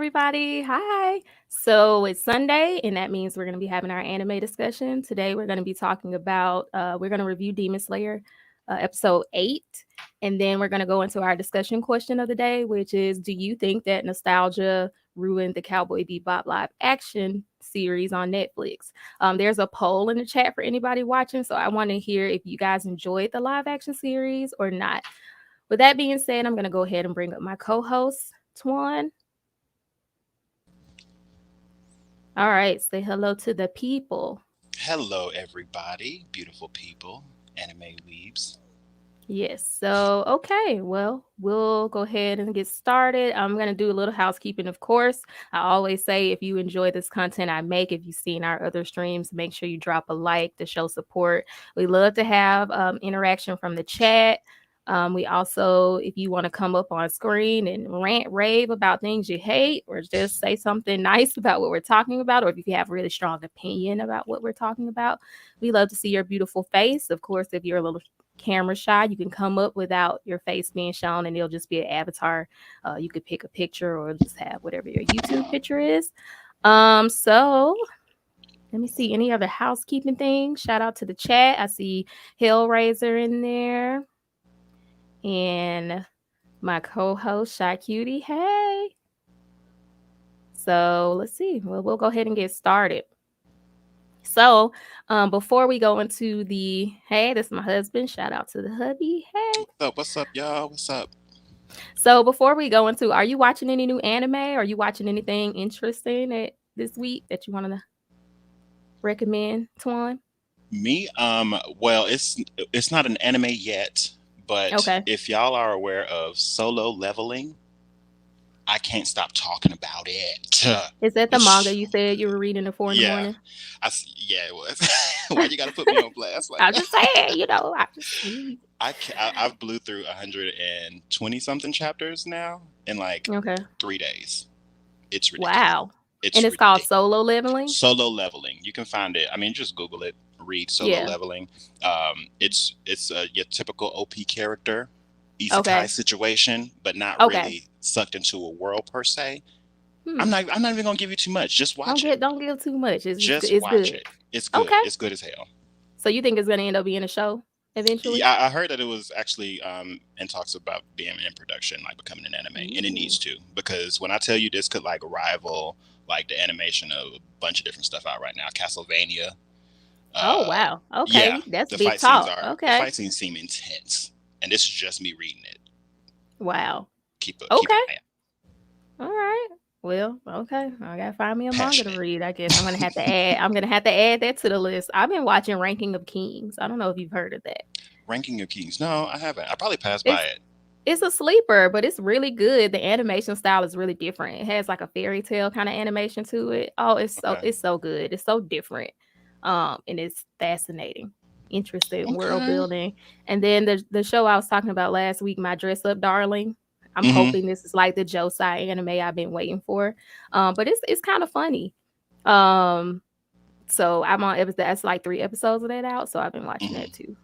everybody. Hi. So it's Sunday, and that means we're going to be having our anime discussion. Today, we're going to be talking about, we're going to review Demon Slayer episode 8. And then we're going to go into our discussion question of the day, which is, do you think that nostalgia ruined the Cowboy Bebop live action series on Netflix? There's a poll in the chat for anybody watching. So I want to hear if you guys enjoyed the live action series or not. With that being said, I'm going to go ahead and bring up my co-host, Twan. All right, say hello to the people. Hello, everybody, beautiful people, anime weebs. Yes, so okay, well, we'll go ahead and get started. I'm going to do a little housekeeping, of course. I always say if you enjoy this content I make, if you've seen our other streams, make sure you drop a like to show support. We love to have interaction from the chat. We also, if you want to come up on screen and rant, rave about things you hate, or just say something nice about what we're talking about, or if you have a really strong opinion about what we're talking about, we love to see your beautiful face. Of course, if you're a little camera shy, you can come up without your face being shown, and it'll just be an avatar. You could pick a picture or just have whatever your YouTube picture is. So let me see any other housekeeping things. Shout out to the chat. I see Hellraiser in there. And my co-host, Shy Cutie. Hey. So let's see. Well, we'll go ahead and get started. So before we go into hey, this is my husband. Shout out to the hubby. Hey. What's up, y'all? What's up? So before we go into, are you watching any new anime? Are you watching anything interesting this week that you want to recommend, Twan? Me? Well, it's not an anime yet, but Okay. if y'all are aware of Solo Leveling, I can't stop talking about it. Is that the manga you said you were reading at 4 in the morning? Yeah, it was. Why you gotta put me on blast? Like I'm just saying, I've blew through 120 something chapters now in like 3 days. It's ridiculous. Wow. It's called Solo Leveling? Solo Leveling. You can find it. I mean, just Google it. Read Solo Leveling. It's your typical OP character, isekai situation, but not really sucked into a world per se. I'm not even gonna give you too much. Just watch it. Don't give too much. It's watch good. it. It's good. Okay. It's good as hell. So you think it's gonna end up being a show eventually? Yeah, I heard that it was actually in talks about being in production, like becoming an anime, and it needs to, because when I tell you this could like rival like the animation of a bunch of different stuff out right now, Castlevania. Oh wow! Okay, yeah, that's the big talk. The fight scenes seem intense, and this is just me reading it. Wow. Keep it. All right. Well, okay. I gotta find me a manga to read. I guess I'm gonna have to add. I'm gonna have to add that to the list. I've been watching Ranking of Kings. I don't know if you've heard of that. Ranking of Kings? No, I haven't. I probably passed by it. It's a sleeper, but it's really good. The animation style is really different. It has like a fairy tale kind of animation to it. Oh, it's so good. It's so different. And it's fascinating, interesting world building. And then the show I was talking about last week, My Dress Up Darling. I'm hoping this is like the Josei anime I've been waiting for. But it's kind of funny. So I'm on episode. That's like 3 episodes of that out. So I've been watching that too.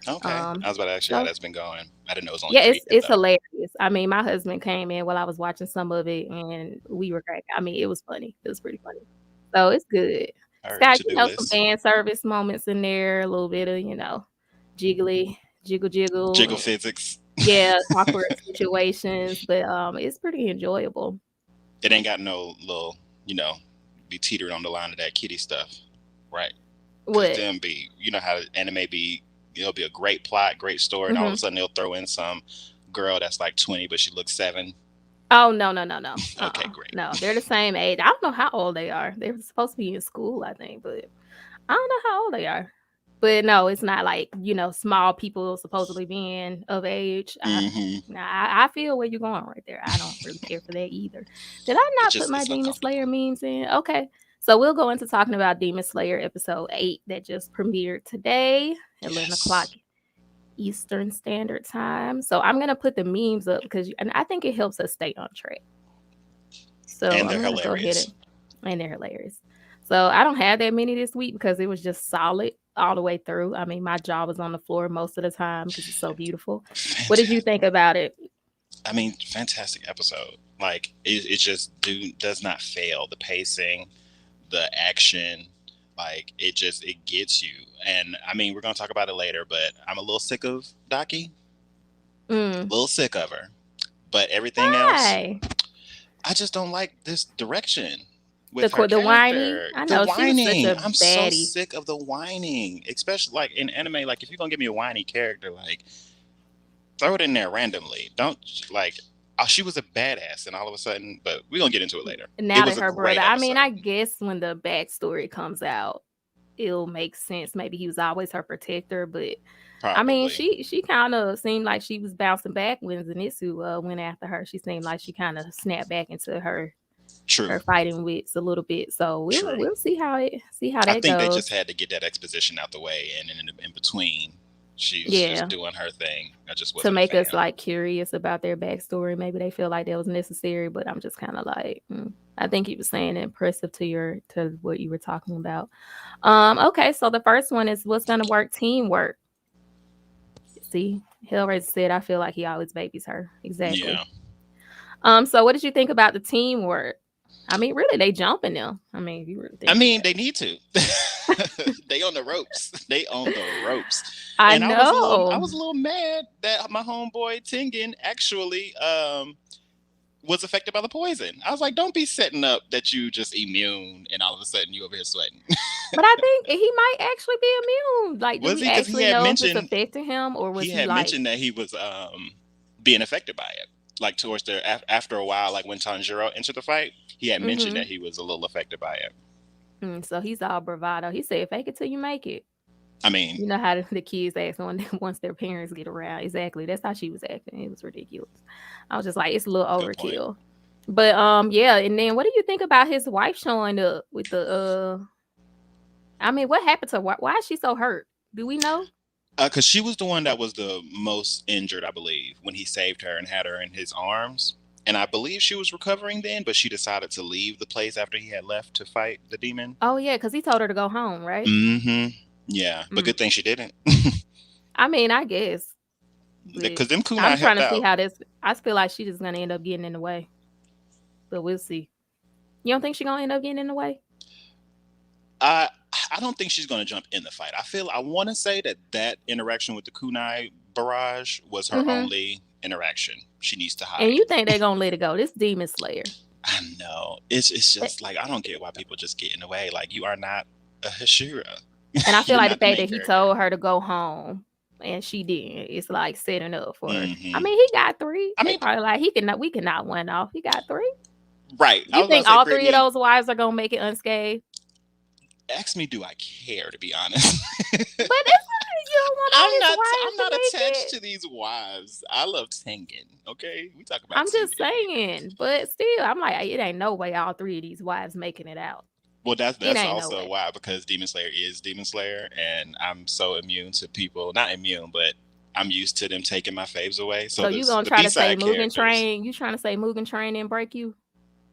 Okay. I was about to ask you how that's been going. I didn't know it was only 3. It's hilarious. I mean, my husband came in while I was watching some of it, and we were cracking. I mean, it was funny. It was pretty funny. So it's good. It's got some fan service moments in there, a little bit of jiggle physics. Yeah, awkward situations, but it's pretty enjoyable. It ain't got no little, be teetering on the line of that kitty stuff, right? What? Them be, how anime be, it'll be a great plot, great story, and all of a sudden they'll throw in some girl that's like 20, but she looks 7. Oh, no. Okay, great. No, they're the same age. I don't know how old they are. They're supposed to be in school, I think, but I don't know how old they are. But no, it's not like, small people supposedly being of age. I feel where you're going right there. I don't really care for that either. Did I not put my Demon Slayer memes in? Okay. So we'll go into talking about Demon Slayer episode 8 that just premiered today, 11 o'clock Eastern Standard Time. So I'm going to put the memes up and I think it helps us stay on track. So and they're hilarious. And they're hilarious. So I don't have that many this week because it was just solid all the way through. I mean, my jaw was on the floor most of the time because it's so beautiful. Fantastic. What did you think about it? I mean, fantastic episode. Like it just does not fail. The pacing, the action, like it gets you. And I mean, we're gonna talk about it later, but I'm a little sick of Daki. A little sick of her. But everything else, Why? I just don't like this direction with her The whiny. character. I The know she was such whining. a I'm so baddie. sick of the whining. Especially like in anime, like if you're gonna give me a whiny character, like throw it in there randomly. Don't like she was a badass and all of a sudden, but we're gonna get into it later. It Now was that a her brother, great I mean, I episode. guess when the backstory comes out, it'll make sense. Maybe he was always her protector, but I mean, Probably. she kind of seemed like she was bouncing back when Zenitsu went after her. She seemed like she kind of snapped back into True. her fighting wits a little bit. So True. we'll see how I that think they just goes. had to get that exposition out the way, and in between, she's just Yeah, doing her thing. I just to wasn't a make us fan. like curious about their backstory. Maybe they feel like that was necessary, but I'm just kind of like, I think you were saying impressive to what you were talking about. Okay, so the first one is what's gonna work teamwork. See, Hellraiser said I feel like he always babies her. Exactly. Yeah. So what did you think about the teamwork? I mean, really, they jumping them. I mean, if you really I think mean, about they need to. They on the ropes. They on the ropes. I And I know. was a little mad that my homeboy Tengen actually was affected by the poison. I was like, don't be setting up that you just immune and all of a sudden you over here sweating. But I think he might actually be immune. Like, do Was we he? Because actually know if it's affecting him, or was he he had like? mentioned that he was being affected by it. Like towards after a while, like when Tanjiro entered the fight, he had mentioned that he was a little affected by it. So he's all bravado. He said, "Fake it till you make it." I mean, You know how the kids act once their parents get around. Exactly. That's how she was acting. It was ridiculous. I was just like, it's a little good point. overkill. But yeah. And then, what do you think about his wife showing up with the? I mean, what happened to her? Why is she so hurt? Do we know? Because she was the one that was the most injured, I believe, when he saved her and had her in his arms. And I believe she was recovering then, but she decided to leave the place after he had left to fight the demon. Oh yeah, because he told her to go home, right? Mm-hmm. Yeah, but good thing she didn't. I mean, I guess. Because them kunai I'm trying helped to see out. how this. I feel like she's just gonna end up getting in the way, but we'll see. You don't think she's gonna end up getting in the way? I I don't think she's going to jump in the fight. I want to say that interaction with the kunai barrage was her only interaction. She needs to hide. And you think they're gonna let it go? This demon slayer. I know. It's just like I don't get why people just get in the way. Like you are not a Hashira. And I feel You're like the not the fact main that he character. told her to go home and she didn't, it's like setting up for her. I Mm-hmm. mean, he got 3. I They mean, probably like we can knock one off. He got 3. right. I You was about to think say, all 3 of Brittany, those wives are gonna make it unscathed? ask me, do I care? To be honest, But it's like you don't want all I'm his not. wives I'm to not make attached it. to these wives. I love Tengen. Okay, we talk about I'm just Tengen. saying, but still, I'm like, it ain't no way all 3 of these wives making it out. Well, It that's ain't no also way. why, because Demon Slayer is Demon Slayer, and I'm so immune to people. Not immune, but I'm used to them taking my faves away. So So you gonna the try B to say side Mugen characters. Train? You trying to say Mugen Train and break you?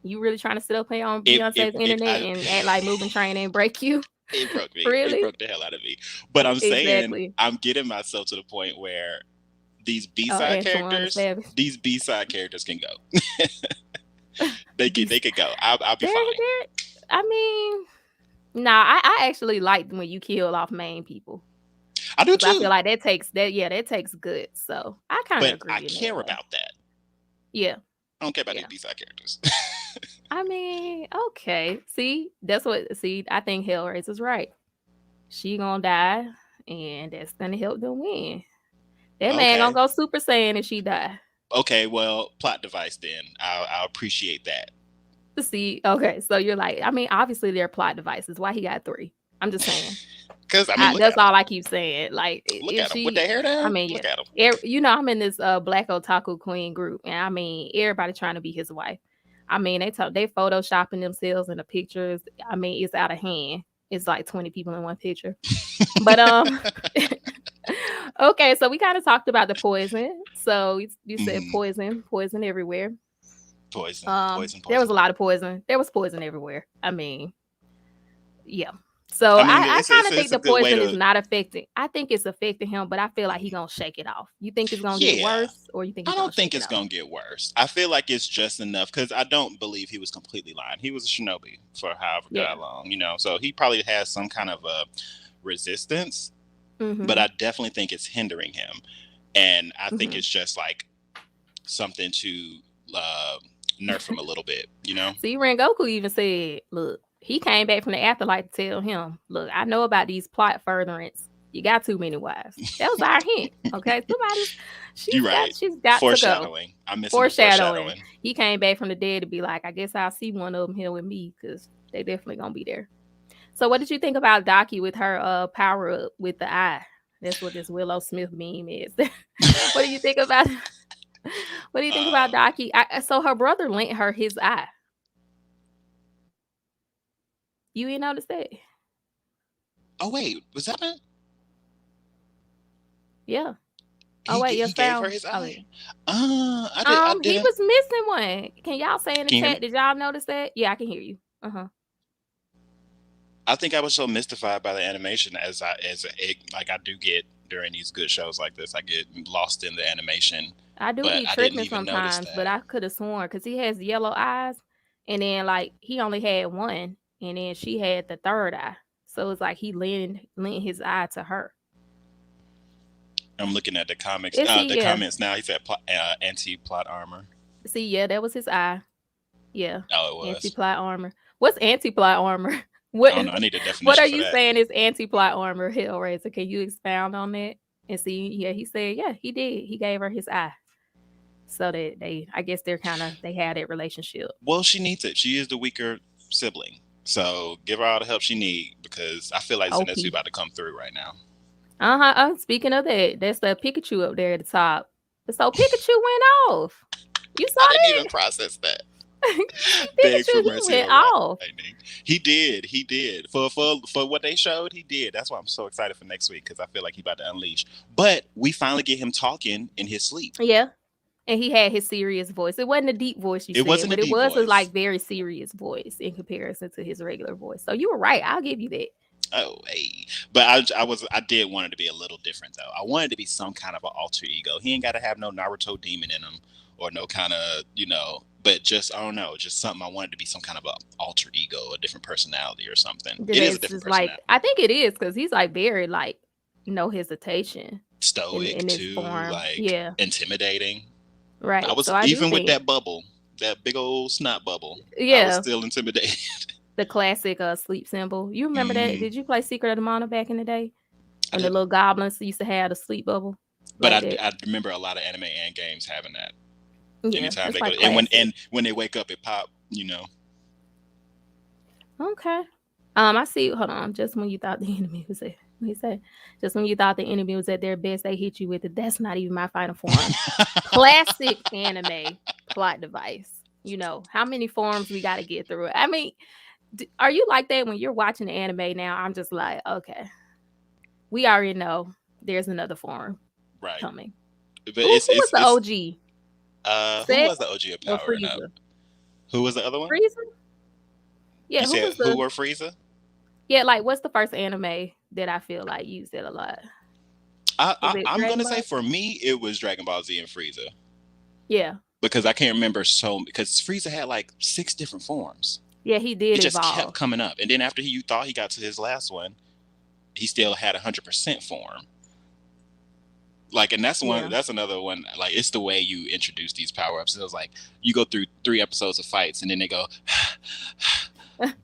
You really trying to sit up here on If Beyonce's internet I and act like Mugen Train and break you? it broke me. It Really? broke the hell out of me. But I'm saying Exactly. I'm getting myself to the point where these B Oh, side Antoine the characters, Savage. these B side characters can go. They could go. I'll be There, fine. I mean, nah, I actually like when you kill off main people. I do I feel too. like that takes guts. So I kind of But I agree in that care way. about that. Yeah. I don't care about Yeah. these B side characters. I mean, okay. See, I think Hellraiser's right. She gonna die, and that's gonna help them win. That man gonna Okay. go Super Saiyan if she die. Okay, well, plot device then. I'll appreciate that. See, okay, so you're like, I mean, obviously they're plot devices. Why he got 3? I'm just saying. Because I mean, look That's at him. all I keep saying. Like, Look if at him with she, their hair I down. mean, Look at him. you know, I'm in this Black Otaku Queen group, and I mean, everybody trying to be his wife. I mean, they photoshopping themselves in the pictures. I mean, it's out of hand. It's like 20 people in one picture. But okay, so we kind of talked about the poison. So you said poison everywhere. Poison. There was a lot of poison. There was poison everywhere. I mean, yeah. So I mean, I kind of think it's a the good way poison is to. not affecting. I think it's affecting him, but I feel like he gonna shake it off. You think it's gonna get Yeah, worse, or you think I he gonna don't shake think it it's off? gonna get worse. I feel like it's just enough because I don't believe he was completely lying. He was a shinobi for however Yeah. god long, so he probably has some kind of a resistance, but Mm-hmm. I definitely think it's hindering him, and I think Mm-hmm. it's just like something to uh, nerf him a little bit. See, Rengoku even said, "Look, he came back from the afterlife to tell him, look, I know about these plot furtherance. You got too many wives. That was our hint. Okay, You're right. she's got to go. Foreshadowing. I'm missing the Foreshadowing. foreshadowing. He came back from the dead to be like, I guess I'll see one of them here with me because they definitely gonna be there. So, what did you think about Daki with her power up with the eye? That's what this Willow Smith meme is. What do you think about? What do you think about Um, Daki? So her brother lent her his eye. You ain't noticed that? oh wait, was that it? Yeah. Oh wait, your He gave her sound. his Oh eye. yeah. I He didn't. was missing one. Can y'all say in the Can you hear chat? me? Did y'all notice that? Yeah, I can hear you. I think I was so mystified by the animation like I do get during these good shows like this. I get lost in the animation, I do but be I didn't tripping even notice sometimes, but that. I could have sworn because he has yellow eyes, and then like he only had one, and then she had the third eye. So it's like he lent his eye to her. I'm looking at the comics, Is he? the Yeah. comments now. He said anti-plot armor. See, yeah, that was his eye. Yeah, Oh, it was. anti-plot armor. What's anti-plot armor? I What don't know. I need a what definition are for you that. saying is anti-plot armor, Hellraiser? Can you expound on that? And see, yeah, he said, yeah, he did. He gave her his eye. So that I guess they had that relationship. Well, she needs it. She is the weaker sibling, so give her all the help she need because I feel like Zenitsu OP. about to come through right now. Speaking of that, that's the Pikachu up there at the top. So Pikachu went off. You saw I didn't even that? process that. You see Beg Pikachu, for he mercy, went O off. Lightning. He did. He did. For what they showed, he did. That's why I'm so excited for next week because I feel like he about to unleash. But we finally get him talking in his sleep. Yeah. And he had his serious voice. It wasn't a deep voice you It said, wasn't a but it deep was a voice. like very serious voice in comparison to his regular voice. So you were right. I'll give you that. Oh, hey. But I did want it to be a little different though. I wanted to be some kind of an alter ego. He ain't got to have no Naruto demon in him or no kind of, but just I don't know, just something I wanted to be some kind of a alter ego, a different personality or something. It is a That's different just like personality. I think it is because he's like very like no hesitation Stoic in his too, form. like Yeah. intimidating. I Right. was So I do even with think that big old snot bubble. I was yeah, still intimidated. the classic sleep symbol. You remember that? Mm, Did you play Secret of the Mana back in the day? I When the didn't, little goblins used to have the sleep bubble but like that? I remember a lot of anime and games having that. Yeah, Anytime it's they go, like classic. and when they wake up, it pop. You know. Okay. I see. Hold on. Just when you thought the enemy was at, what he said, just when you thought the enemy was at their best, they hit you with it. That's not even my final form. Classic anime plot device. You know how many forms we got to get through it. I mean, are you like that when you're watching the anime now? I'm just like, okay, we already know there's another form Right. coming. But Who was the it's OG? who Seth was the OG of or Power and Up? Frieza? Who was the other one? Frieza? You Yeah, who said was who the or Frieza? yeah, like what's the first anime that I feel like used it a lot? Was it I'm Dragon gonna say Ball? for me it was Dragon Ball Z and Frieza Yeah. because I can't remember because Frieza had like 6 different forms. Yeah, he It did just kept evolve. coming up, and then after you thought he got to his last one, he still had 100% form. Like, and Yeah. that's another one. Like, it's the way you introduce these power ups. It was like you go through 3 episodes of fights, and then they go,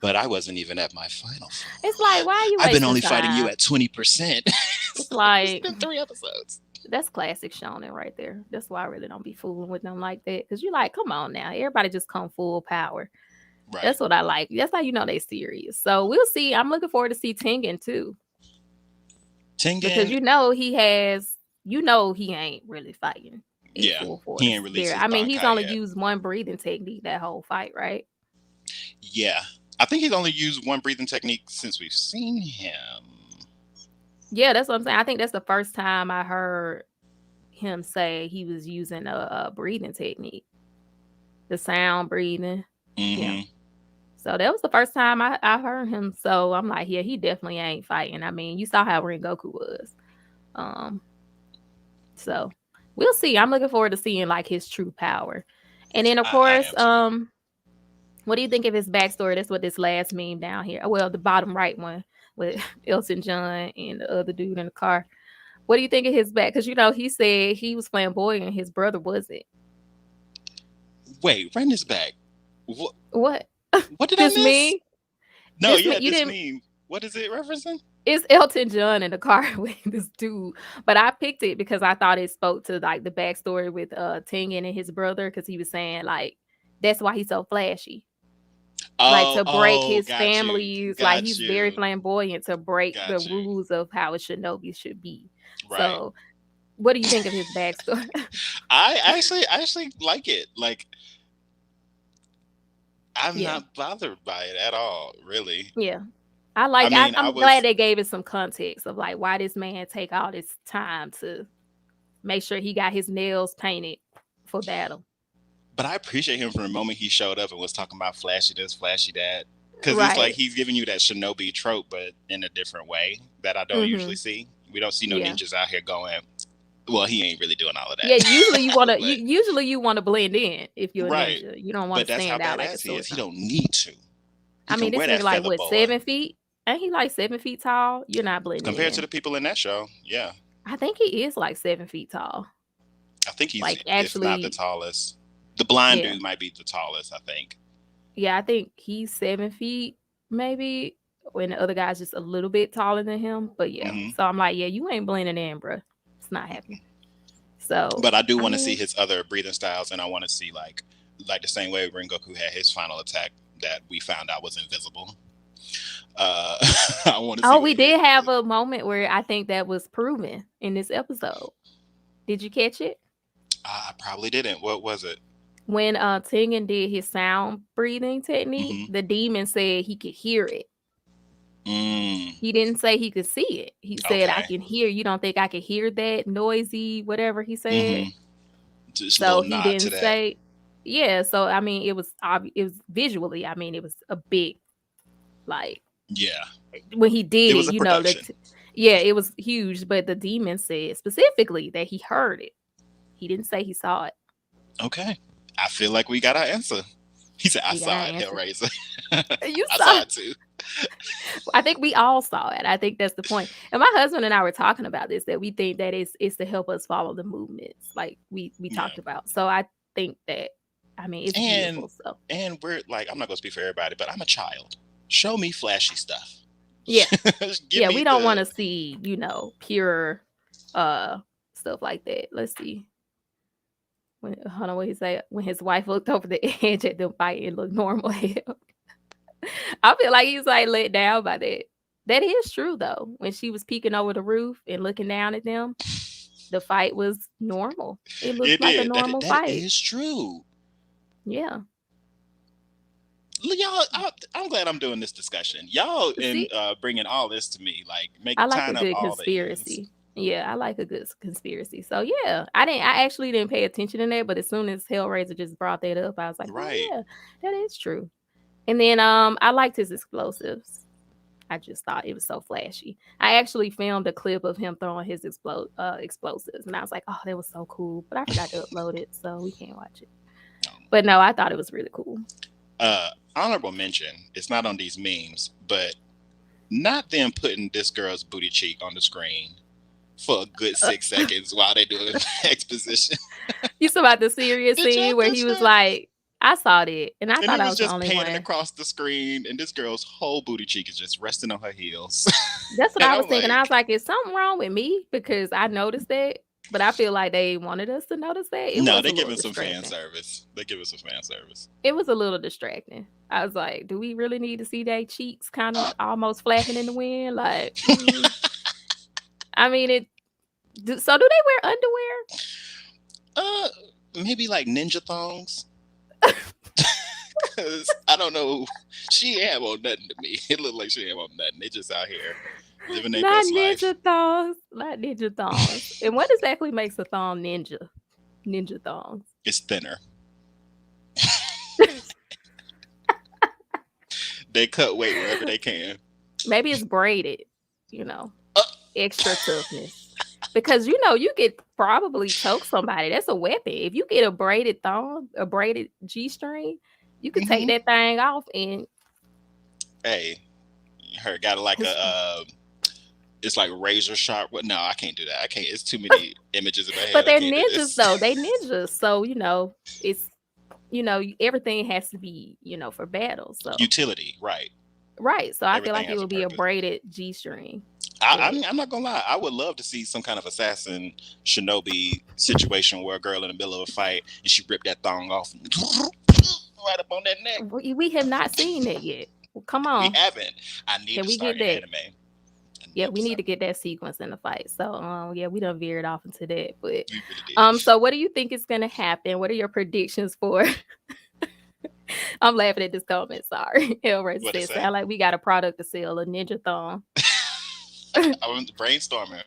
but I wasn't even at my final form. It's like, why are you I've been wasting only fighting you time? at 20%. It's It's like been 3 episodes. that's classic shonen right there. That's why I really don't be fooling with them like that. Cause you're like, come on now. Everybody just come full power. Right. That's what I like. That's how you know they serious. So we'll see. I'm looking forward to see Tengen too. Because Tengen, he ain't really fighting in yeah, full he force ain't released there. his I mean, he's Bankai only yet. used one breathing technique that whole fight, right? Yeah. I think he's only used one breathing technique since we've seen him. Yeah, that's what I'm saying. I think that's the first time I heard him say he was using a breathing technique, the sound breathing. Yeah. Mm-hmm. So that was the first time I heard him. So I'm like, yeah, he definitely ain't fighting. I mean, you saw how Rengoku was. Um, so we'll see. I'm looking forward to seeing like his true power. And then of I course, am too. what do you think of his backstory? That's what this last meme down here. Well, the bottom right one with Elton John and the other dude in the car. What do you think of his back? Because he said he was flamboyant, his brother wasn't. Wait, run this back. What? What? What did I This miss? me? No, This me? yeah, You this didn't? meme. What is it referencing? It's Elton John in the car with this dude. But I picked it because I thought it spoke to like the backstory with Tengen and his brother, because he was saying like that's why he's so flashy. Like Oh, to break oh, his got you, families, like got he's very you, flamboyant to break the got you. rules of how a shinobi should be. Right. So what do you think of his backstory? I actually like it. Like, I'm Yeah. not bothered by it at all, really. Yeah. I mean, I I'm glad was, they gave us some context of like why this man take all this time to make sure he got his nails painted for battle. but I appreciate him from the moment he showed up and was talking about flashy this, flashy that. Because it's like Right. he's giving you that shinobi trope, but in a different way that I don't usually Mhm. see. We don't see no Yeah. ninjas out here going, well, he ain't really doing all of Yeah, that. usually But, you wanna blend in if you're a right. ninja. You don't wanna But that's how stand out like a badass he sore is. He thumb. don't need to. He I can mean, this wear that nigga like feather what, boa. 7 feet? Ain't he like 7 feet tall? You're not blending Compared to in. the people in that show, yeah. I think he is like 7 feet tall. I think he's, Like if not the actually, tallest. The blind yeah. dude might be the tallest, I think. Yeah, I think he's 7 feet, maybe. When the other guy's just a little bit taller than him. But yeah. Hmm. So I'm like, yeah, you ain't blending in, bruh. It's not happening. So But I do I want to see mean, his other breathing styles, and I want to see like the same way Rengoku had his final attack that we found out was invisible. Uh, I want to see oh, what we his. did have a moment where I think that was proven in this episode. Did you catch it? I probably didn't. What was it? When Tengen did his sound breathing technique, Hmm. the demon said he could hear it. Mm, He didn't say he could see it. He said, I okay. can hear. You don't think I could hear that noisy, whatever he Hmm. said? Just a So little he nod to didn't that. say, yeah. So I mean, it was visually. I mean, it was a big like Yeah, when he it did was it. a That production. yeah, it was huge. But the demon said specifically that he heard it. He didn't say he saw it. Okay, I feel like we got our answer. He said, "I We got saw our it, answer. Hellraiser. You I saw saw it. it too." I think we all saw it. I think that's the point. And my husband and I were talking about this, that we think that it's to help us follow the movements, like we Yeah, talked about. So I think that I mean it's and beautiful. So we're like, I'm not gonna speak for everybody, but I'm a child. Show me flashy stuff. yeah, Give yeah, me we don't want the. to see pure uh stuff like that. Let's see. When hold on, what he say? When his wife looked over the edge at them fight, it looked normal. I feel like he's like let down by that. That is true though. When she was peeking over the roof and looking down at them, the fight was normal. It looked It like a did. normal That fight. is true. Yeah. Y'all, I'm glad I'm doing this discussion. Y'all and See, bringing all this to me, like I make like a tying up good all the ends. conspiracy. Yeah, I like a good conspiracy. So yeah, I actually didn't pay attention to that, but as soon as Hellraiser just brought that up, I was like, oh Right. yeah, that is true. And then I liked his explosives. I just thought it was so flashy. I actually filmed a clip of him throwing his explosives, and I was like, "Oh, that was so cool!" But I forgot to upload it, so we can't watch it. But no, I thought it was really cool. Honorable mention. It's not on these memes, but not them putting this girl's booty cheek on the screen for a good Uh, 6 seconds while they doing exposition. you saw about the serious Did y'all scene where he catch was that? like, "I saw that," and I And thought it I was was the just only panning one. across the screen, and this girl's whole booty cheek is just resting on her heels. That's what And I was I'm thinking. I was like, like, "Is something wrong with me?" Because I noticed that, but I feel like they wanted us to notice that. It no, was they a little giving some fan distracting. service. They giving some fan service. It was a little distracting. I was like, "Do we really need to see their cheeks kind of almost flapping in the wind?" Like, I mean, so do they wear underwear? Uh, Maybe like ninja thongs. Cause I don't know, she ain't have on nothing to me. It looked like she ain't have on nothing. They just out here living their Not best life. ninja thongs. Not ninja thongs. And what exactly makes a thong ninja? Ninja thongs. It's thinner. They cut weight wherever they can. Maybe it's braided, you know, Uh, extra toughness. Because you could probably choke somebody. That's a weapon. If you get a braided thong, a braided G-string, you could take mm-hmm. that thing off and Hey, her got like cause, a it's like razor sharp. What? No, I can't do that. I can't. It's too many images in my but head. I they're can't do ninjas this. though. They ninjas. So, it's everything has to be, for battle. So Utility, right? right. So I feel Everything like it has a would be a purpose. braided G-string. I But mean, I'm not gonna lie. I would love to see some kind of assassin shinobi situation where a girl in the middle of a fight and she ripped that thong off and right up on that neck. we have not seen that yet. Well, come We on. haven't. I need Can to we start get an that? anime. I Yeah, need to we need start. to get that sequence in the fight. So, yeah, we done veered off into that. But, We really did. so what do you think is gonna happen? What are your predictions for? I'm laughing at this comment. Sorry, Elray What to said, say? "Sound like we got a product to sell, a ninja thong." I'm brainstorming.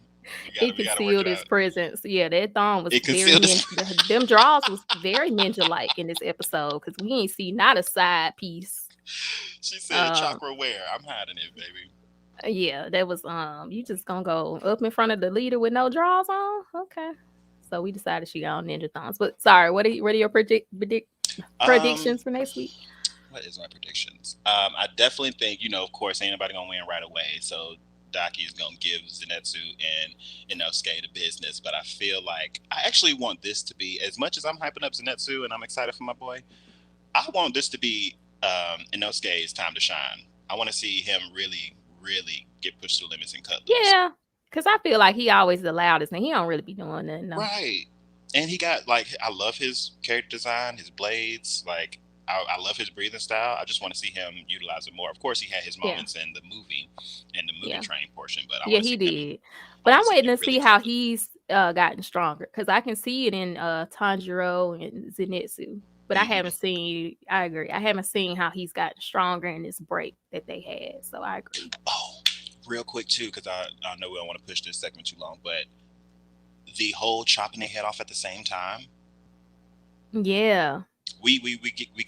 It We gotta work concealed it his out. presence. Yeah, that thong was It very concealed. ninja. Them draws was very ninja-like in this episode because we ain't see not a side piece. She said Um, chakra wear. I'm hiding it, baby. yeah, that was you just gonna go up in front of the leader with no draws on? Okay. So we decided she got on ninja thongs. But sorry, what are your Um, predictions for next week? what is my predictions? I definitely think, of course, ain't nobody gonna win right away. So Daki is gonna give Zenitsu and Inosuke the business. But I feel like I actually want this to be, as much as I'm hyping up Zenitsu and I'm excited for my boy, I want this to be Inosuke's time to shine. I want to see him really, really get pushed to the limits and cut loose. Yeah. Cause I feel like he always the loudest and he don't really be doing nothing. No. Right. And he got like, I love his character design, his blades. Like, I love his breathing style. I just want to see him utilize it more. Of course, he had his Yeah. moments in the movie and the movie Yeah. train portion, but I Yeah, want to he see him. did. I But want I'm to see waiting him to really see cut how loose. he's gotten stronger. Cause I can see it in Tanjiro and Zenitsu. But I Mm-hmm. haven't seen I agree. I haven't seen how he's gotten stronger in this break that they had. So I agree. Oh, real quick too, because I know we don't want to push this segment too long, but the whole chopping their head off at the same time. Yeah. We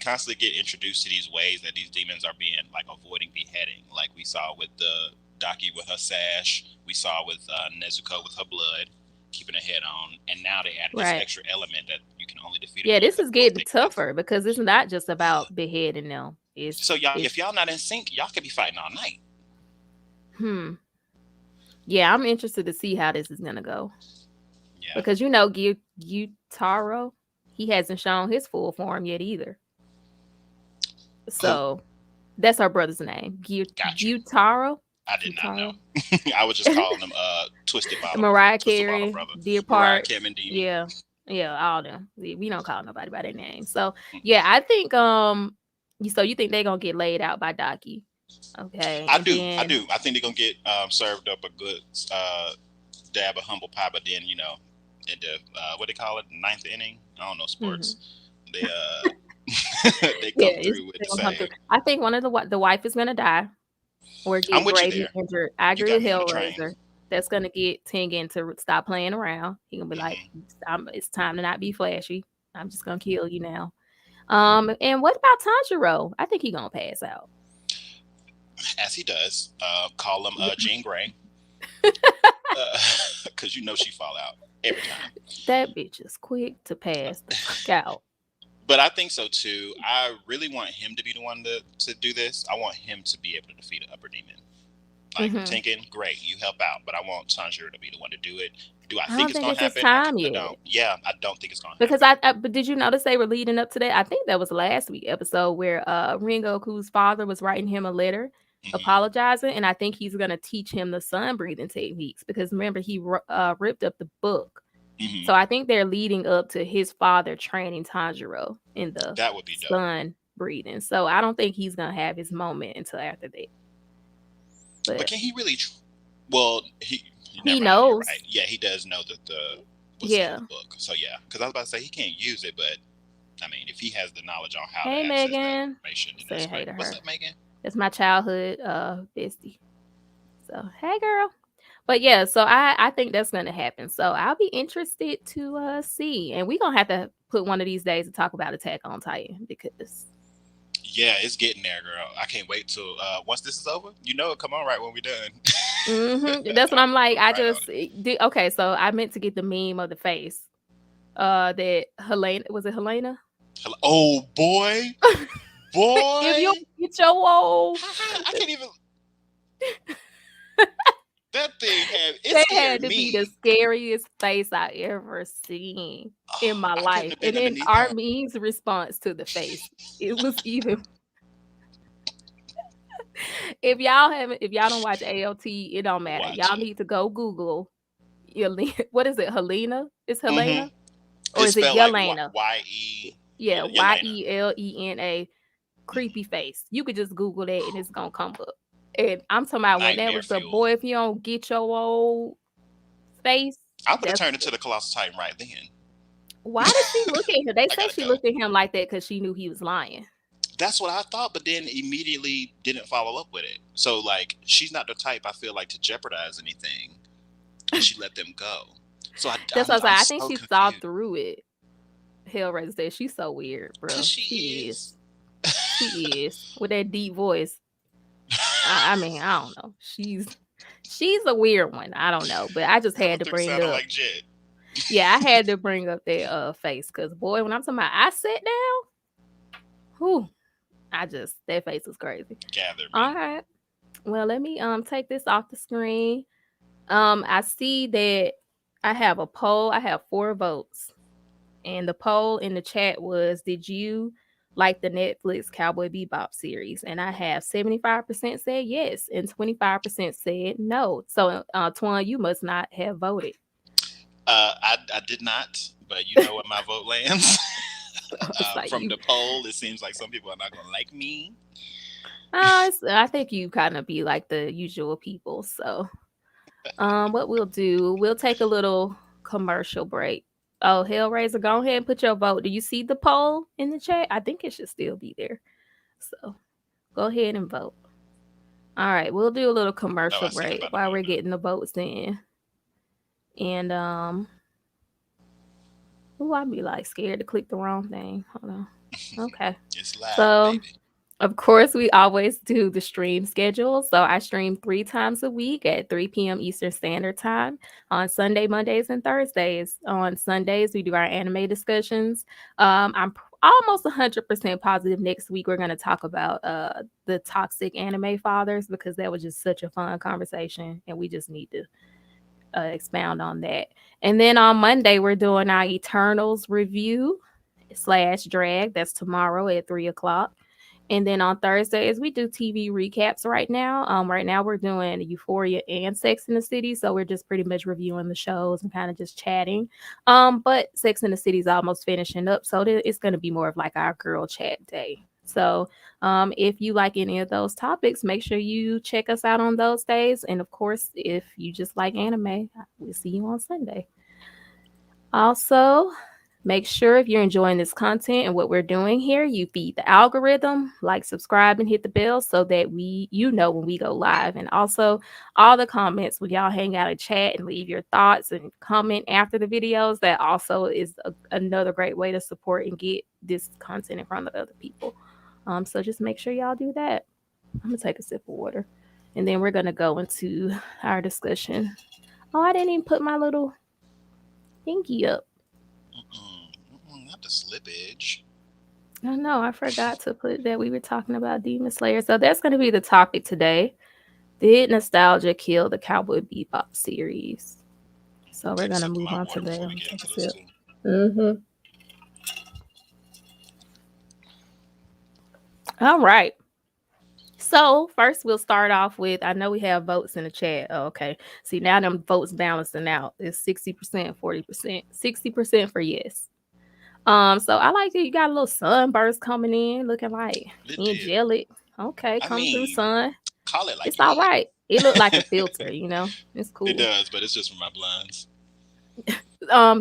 constantly get introduced to these ways that these demons are being like avoiding beheading, like we saw with the Daki with her sash, we saw with Nezuko with her blood, keeping her head on, and now they added this Right. extra element that you can only defeat them Yeah, when you this cut is both getting their heads. tougher because it's not just about beheading them. So y'all, It's if y'all not in sync, y'all could be fighting all night. Yeah, I'm interested to see how this is gonna go. Yeah. Because Gyutaro, he hasn't shown his full form yet either. So that's our brother's name. Gyutaro. I did not know. I was just calling them Twisted Bottom, Mariah Twisted Bottom Carey, brother, Dear Mariah, Parts. Kim, and Demi. Yeah. Yeah, all them. We don't call nobody by their name. So yeah, I think so you think they're gonna get laid out by Daki. Okay. I And do. then I do. I think they're gonna get served up a good dab of humble pie, but then in the what they call it, ninth inning. I don't know sports. They they come through with the same. I think one of the wife is gonna die or I'm get with you gravely there. injured. I You agree got with me on the train. Hellraiser. That's gonna get Tengen to stop playing around. He gonna be like, it's time to not be flashy. I'm just gonna kill you now. And what about Tanjiro? I think he gonna pass out. As he does. Call him Jean Grey. Because she fall out every time. That bitch is quick to pass the fuck out. But I think so too. I really want him to be the one to do this. I want him to be able to defeat an upper demon. Like Tengen, great, you help out, but I want Tanjiro to be the one to do it. Do I think it's gonna happen? Time I don't. Yeah, I don't think it's gonna because happen. but did you notice they were leading up to that? I think that was last week episode where Rengoku's father was writing him a letter apologizing, and I think he's gonna teach him the sun breathing techniques because remember he ripped up the book. So I think they're leading up to his father training Tanjiro in the that would be sun breathing. So I don't think he's gonna have his moment until after that. But can he really? Well, he knows. right? Yeah, he does know that the book. So yeah, because I was about to say he can't use it, but I mean, if he has the knowledge on how to access that information, then that's great. What's up, Megan? That's my childhood bestie. So hey, girl. But yeah, so I think that's gonna happen. So I'll be interested to see, and we're gonna have to put one of these days to talk about Attack on Titan because Yeah, it's getting there, girl. I can't wait till once this is over. You know, it come on right when we're done. That's what I'm like. I'm I right on just it. did okay, so I meant to get the meme of the face. That Helena was it Helena? Oh boy, If you boy. get your old I can't even. That thing had it that scared had to be the me. scariest face I ever seen in my I couldn't life. have And been then underneath her. Armin's response to the face. It was even if y'all don't watch ALT, it don't matter. Watch Y'all it. need to go Google what is it? Helena? Is Mm-hmm. Helena? Or It's is it spelled like Yelena? Y-E. Yeah, Yelena. Yelena. Creepy face. You could just Google that and it's gonna come up. And I'm talking about when that Nightmare was the fuel. boy, if you don't get your old face, I would have that's turned into the Colossal Titan right then. why did she look at him? They I said gotta she go. looked at him like that because she knew he was lying. That's what I thought, but then immediately didn't follow up with it. So like, she's not the type I feel like to jeopardize anything, and she let them go. So That's what I was I'm like. I think so she saw confused. through it. Hellraiser said she's so weird, Cause bro. she She is. is. She is. With that deep voice. I mean, I don't know. She's a weird one. I don't know. But I just Coming had to through bring sounding up like Jet. yeah, I had to bring up that face because boy, when I'm talking about I sat down, whew, that face was crazy. Gather All me. right. Well, let me take this off the screen. I see that I have a poll. I have 4 votes. And the poll in the chat was, did you like the Netflix Cowboy Bebop series? And I have 75% said yes and 25% said no. So Twan, you must not have voted. I did not, but you know where my vote lands. It's like From you the poll, it seems like some people are not gonna like me. I think you kind of be like the usual people. So, what we'll do, we'll take a little commercial break. Oh, Hellraiser, go ahead and put your vote. Do you see the poll in the chat? I think it should still be there. So, go ahead and vote. All right, we'll do a little Oh, commercial I see. I'm break about to while vote we're now. getting the votes in. And ooh, I'd be like scared to click the wrong thing. Hold on. Okay. It's live, So baby. of course, we always do the stream schedule. So I stream 3 times a week at 3 p.m. Eastern Standard Time on Sunday, Mondays, and Thursdays. On Sundays, we do our anime discussions. Almost 100% positive next week we're going to talk about the toxic anime fathers because that was just such a fun conversation and we just need to expound on that. And then on Monday, we're doing our Eternals review slash drag. That's tomorrow at 3 o'clock. And then on Thursdays, we do TV recaps right now. Right now we're doing Euphoria and Sex in the City. So we're just pretty much reviewing the shows and kind of just chatting. But Sex in the City is almost finishing up. So it's going to be more of like our girl chat day. So if you like any of those topics, make sure you check us out on those days. And of course, if you just like anime, we'll see you on Sunday. Also, make sure if you're enjoying this content and what we're doing here, you feed the algorithm, like, subscribe, and hit the bell so that you know when we go live. And also, all the comments when y'all hang out and chat and leave your thoughts and comment after the videos, that also is another great way to support and get this content in front of other people. So just make sure y'all do that. I'm gonna take a sip of water, and then we're gonna go into our discussion. Oh, I didn't even put my little thingy up. Not the slippage. I know, I forgot to put that we were talking about Demon Slayer. So that's going to be the topic today. Did nostalgia kill the Cowboy Bebop series? So we're Take a going to sip of move my on to water that. before we Let me get take into a this sip. too. Mm-hmm. All right. So first we'll start off with, I know we have votes in the chat. Oh, okay. See, now them votes balancing out. It's 60%, 40%. 60% for yes. So I like that you got a little sunburst coming in, looking like It did. angelic. Okay, I come through, mean, sun. call it like It's you all will. right. It looked like a filter, you know. It's It cool. does, but it's just for my blinds.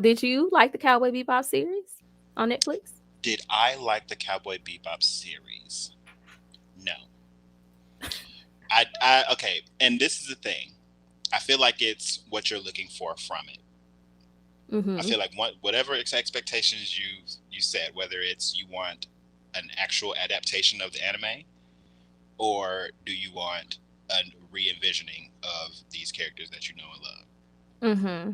Did you like the Cowboy Bebop series on Netflix? Did I like the Cowboy Bebop series? No. Okay, and this is the thing. I feel like it's what you're looking for from it. I Mm-hmm. feel like whatever expectations you said, whether it's you want an actual adaptation of the anime, or do you want a re-envisioning of these characters that you know and love? Mm-hmm.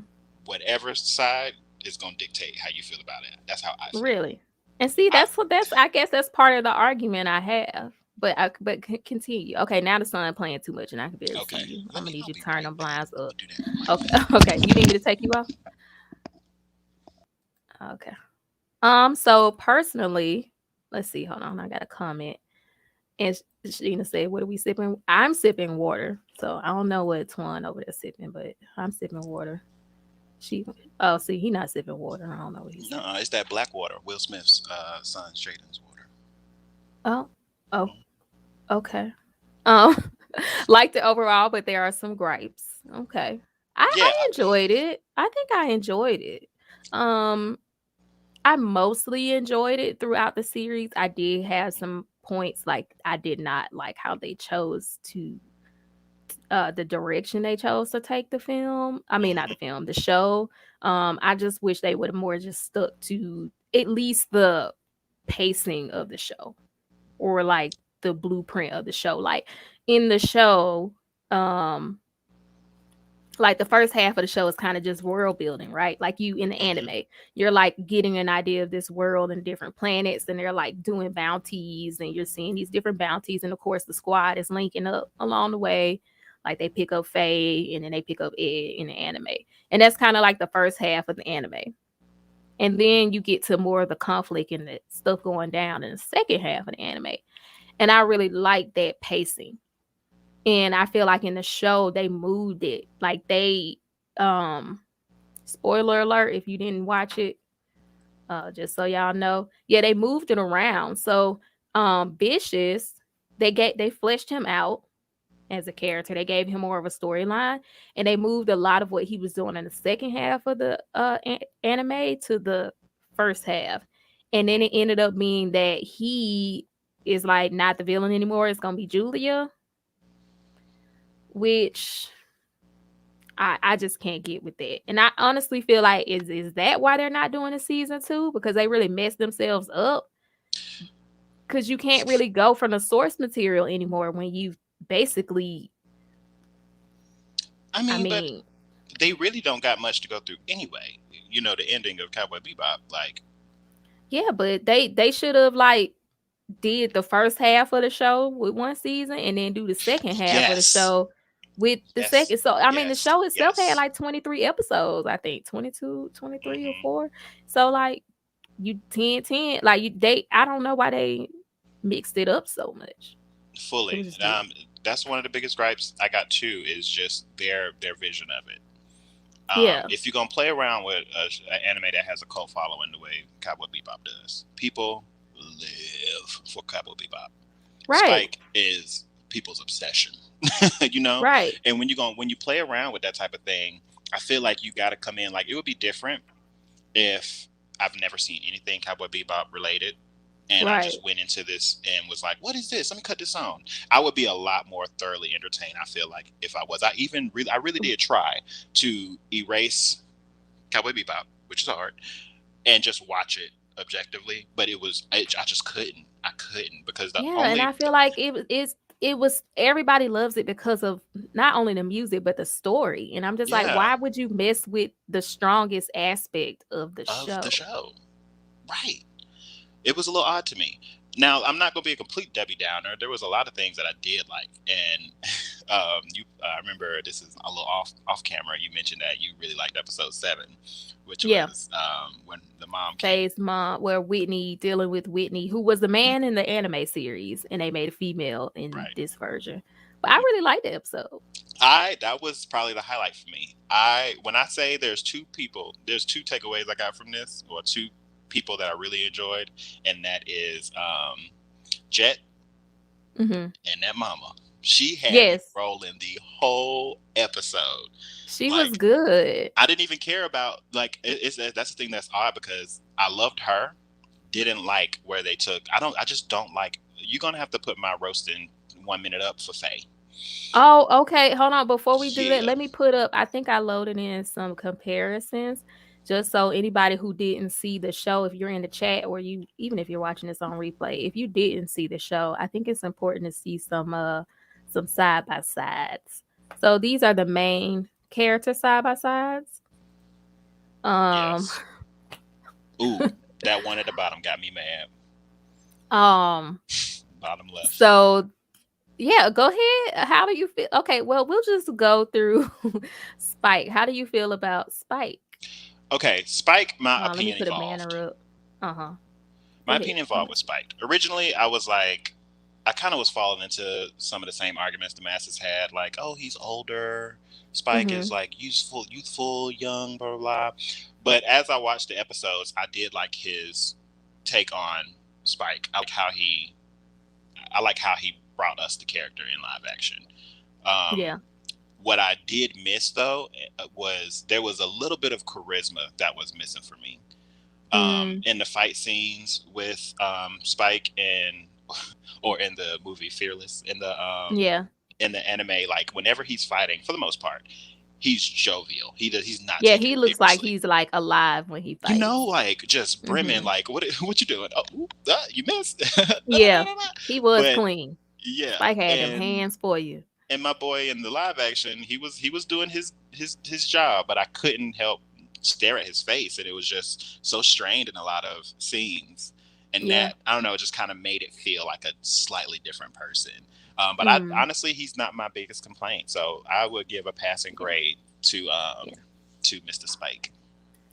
Whatever side is going to dictate how you feel about it. That's how I feel. Really? And see, I, that's I guess that's part of the argument I have. But continue. Okay, now the sun playing too much, and I can barely see okay, you. I'm let gonna me. need I'll you to be turn right them back. blinds up. Do that. Okay, okay. You need me to take you off? Okay. So personally, let's see. Hold on, I got a comment. And Sheena said, "What are we sipping?" I'm sipping water. So I don't know what Twan over there sipping, but I'm sipping water. She, oh, see, he not sipping water. I don't know what he's No, sipping. it's that black water. Will Smith's son, Jaden's water. Oh, oh, Mhm. okay. Um, liked it overall, but there are some gripes. Okay. Yeah, I enjoyed it. I think I enjoyed it. Um, I mostly enjoyed it throughout the series. I did have some points like I did not like how they chose to the direction they chose to take the film. I mean, not the mhm. film, the show. I just wish they would have more just stuck to at least the pacing of the show or like the blueprint of the show. Like in the show, like the first half of the show is kind of just world building, right? Like you in the Mhm. anime, you're like getting an idea of this world and different planets, and they're like doing bounties, and you're seeing these different bounties, and of course the squad is linking up along the way. Like they pick up Faye, and then they pick up Ed in the anime, and that's kind of like the first half of the anime. And then you get to more of the conflict and the stuff going down in the second half of the anime. And I really like that pacing. And I feel like in the show they moved it. Like they um spoiler alert if you didn't watch it, just so y'all know. Yeah, they moved it around. So Vicious, they fleshed him out as a character. They gave him more of a storyline, and they moved a lot of what he was doing in the second half of the anime to the first half. And then it ended up being that he is like not the villain anymore. It's gonna be Julia, which I just can't get with that. And I honestly feel like is that why they're not doing a season 2? Because they really messed themselves up. Because you can't really go from the source material anymore when you basically, I I mean, but mean, they really don't got much to go through anyway. You know, the ending of Cowboy Bebop, like, yeah, but they should have like did the first half of the show with one season and then do the second half of the yes, show with the yes, second. So I mean the yes, show itself had yes. like 23 episodes, I think 22, 23 or Hmm. 4. So like you 10, like you they I don't know why they mixed it up so much. It Fully. was just weird. That's one of the biggest gripes I got too. Is just their vision of it. Yeah. If you're gonna play around with an anime that has a cult following the way Cowboy Bebop does, people live for Cowboy Bebop. Right. Spike is people's obsession, you know. Right. And when you play around with that type of thing, I feel like you got to come in like it would be different if I've never seen anything Cowboy Bebop related. And I Right. just went into this and was like, "What is this? Let me cut this on." I would be a lot more thoroughly entertained. I feel like if I was, I really did try to erase Cowboy Bebop, which is hard, and just watch it objectively. But I just couldn't. I couldn't because the Yeah, and only I feel like it was everybody loves it because of not only the music but the story. And I'm just like, yeah why would you mess with the strongest aspect of the of the show? show, right? It was a little odd to me. Now, I'm not going to be a complete Debbie Downer. There was a lot of things that I did like, and I remember this is a little off camera. You mentioned that you really liked episode 7, which Yeah. was when the mom came. Faye's mom, where Whitney dealing with Whitney, who was the man in the anime series, and they made a female in Right. this version. But I really liked the episode. I That was probably the highlight for me. I When I say there's two takeaways I got from this, or two people that I really enjoyed, and that is Jet Hmm. and that mama. She had me Yes, rolling the whole episode. she was Like good. I didn't even care about it's that's the thing that's odd because I loved her. Didn't like where they took. I just don't like. You're gonna have to put my roasting 1 minute up for Faye. Oh, okay. Hold on. Before we do that, Yeah. let me put up. I think I loaded in some comparisons. Just so anybody who didn't see the show, if you're in the chat or you even if you're watching this on replay, if you didn't see the show, I think it's important to see some side by sides. So these are the main character side by sides. Yes. Ooh, that one at the bottom got me mad. Bottom left. So yeah, go ahead. How do you feel? Okay, well, we'll just go through Spike. How do you feel about Spike? Okay, Spike, my Let me opinion put a banner evolved. up. Uh-huh. Go My ahead. opinion evolved with Spike. Originally, I was like, I kind of was falling into some of the same arguments the masses had, like, oh, he's older. Spike is like youthful, young, blah, blah, blah. But as I watched the episodes, I did like his take on Spike. I like how he brought us the character in live action. Yeah. What I did miss though was there was a little bit of charisma that was missing for me. In the fight scenes with Spike and or in the movie Fearless in the anime, like whenever he's fighting, for the most part, he's jovial. He's not. Yeah, taking he it looks like seriously. he's like alive when he fights. Like just brimming. Like what you doing? Oh, you missed. Yeah, he was but clean. yeah, Spike had them hands for you. And my boy in the live action, he was doing his job, but I couldn't help stare at his face, and it was just so strained in a lot of scenes, and that I don't know, it just kind of made it feel like a slightly different person. But I honestly, he's not my biggest complaint, so I would give a passing grade to Mr. Spike.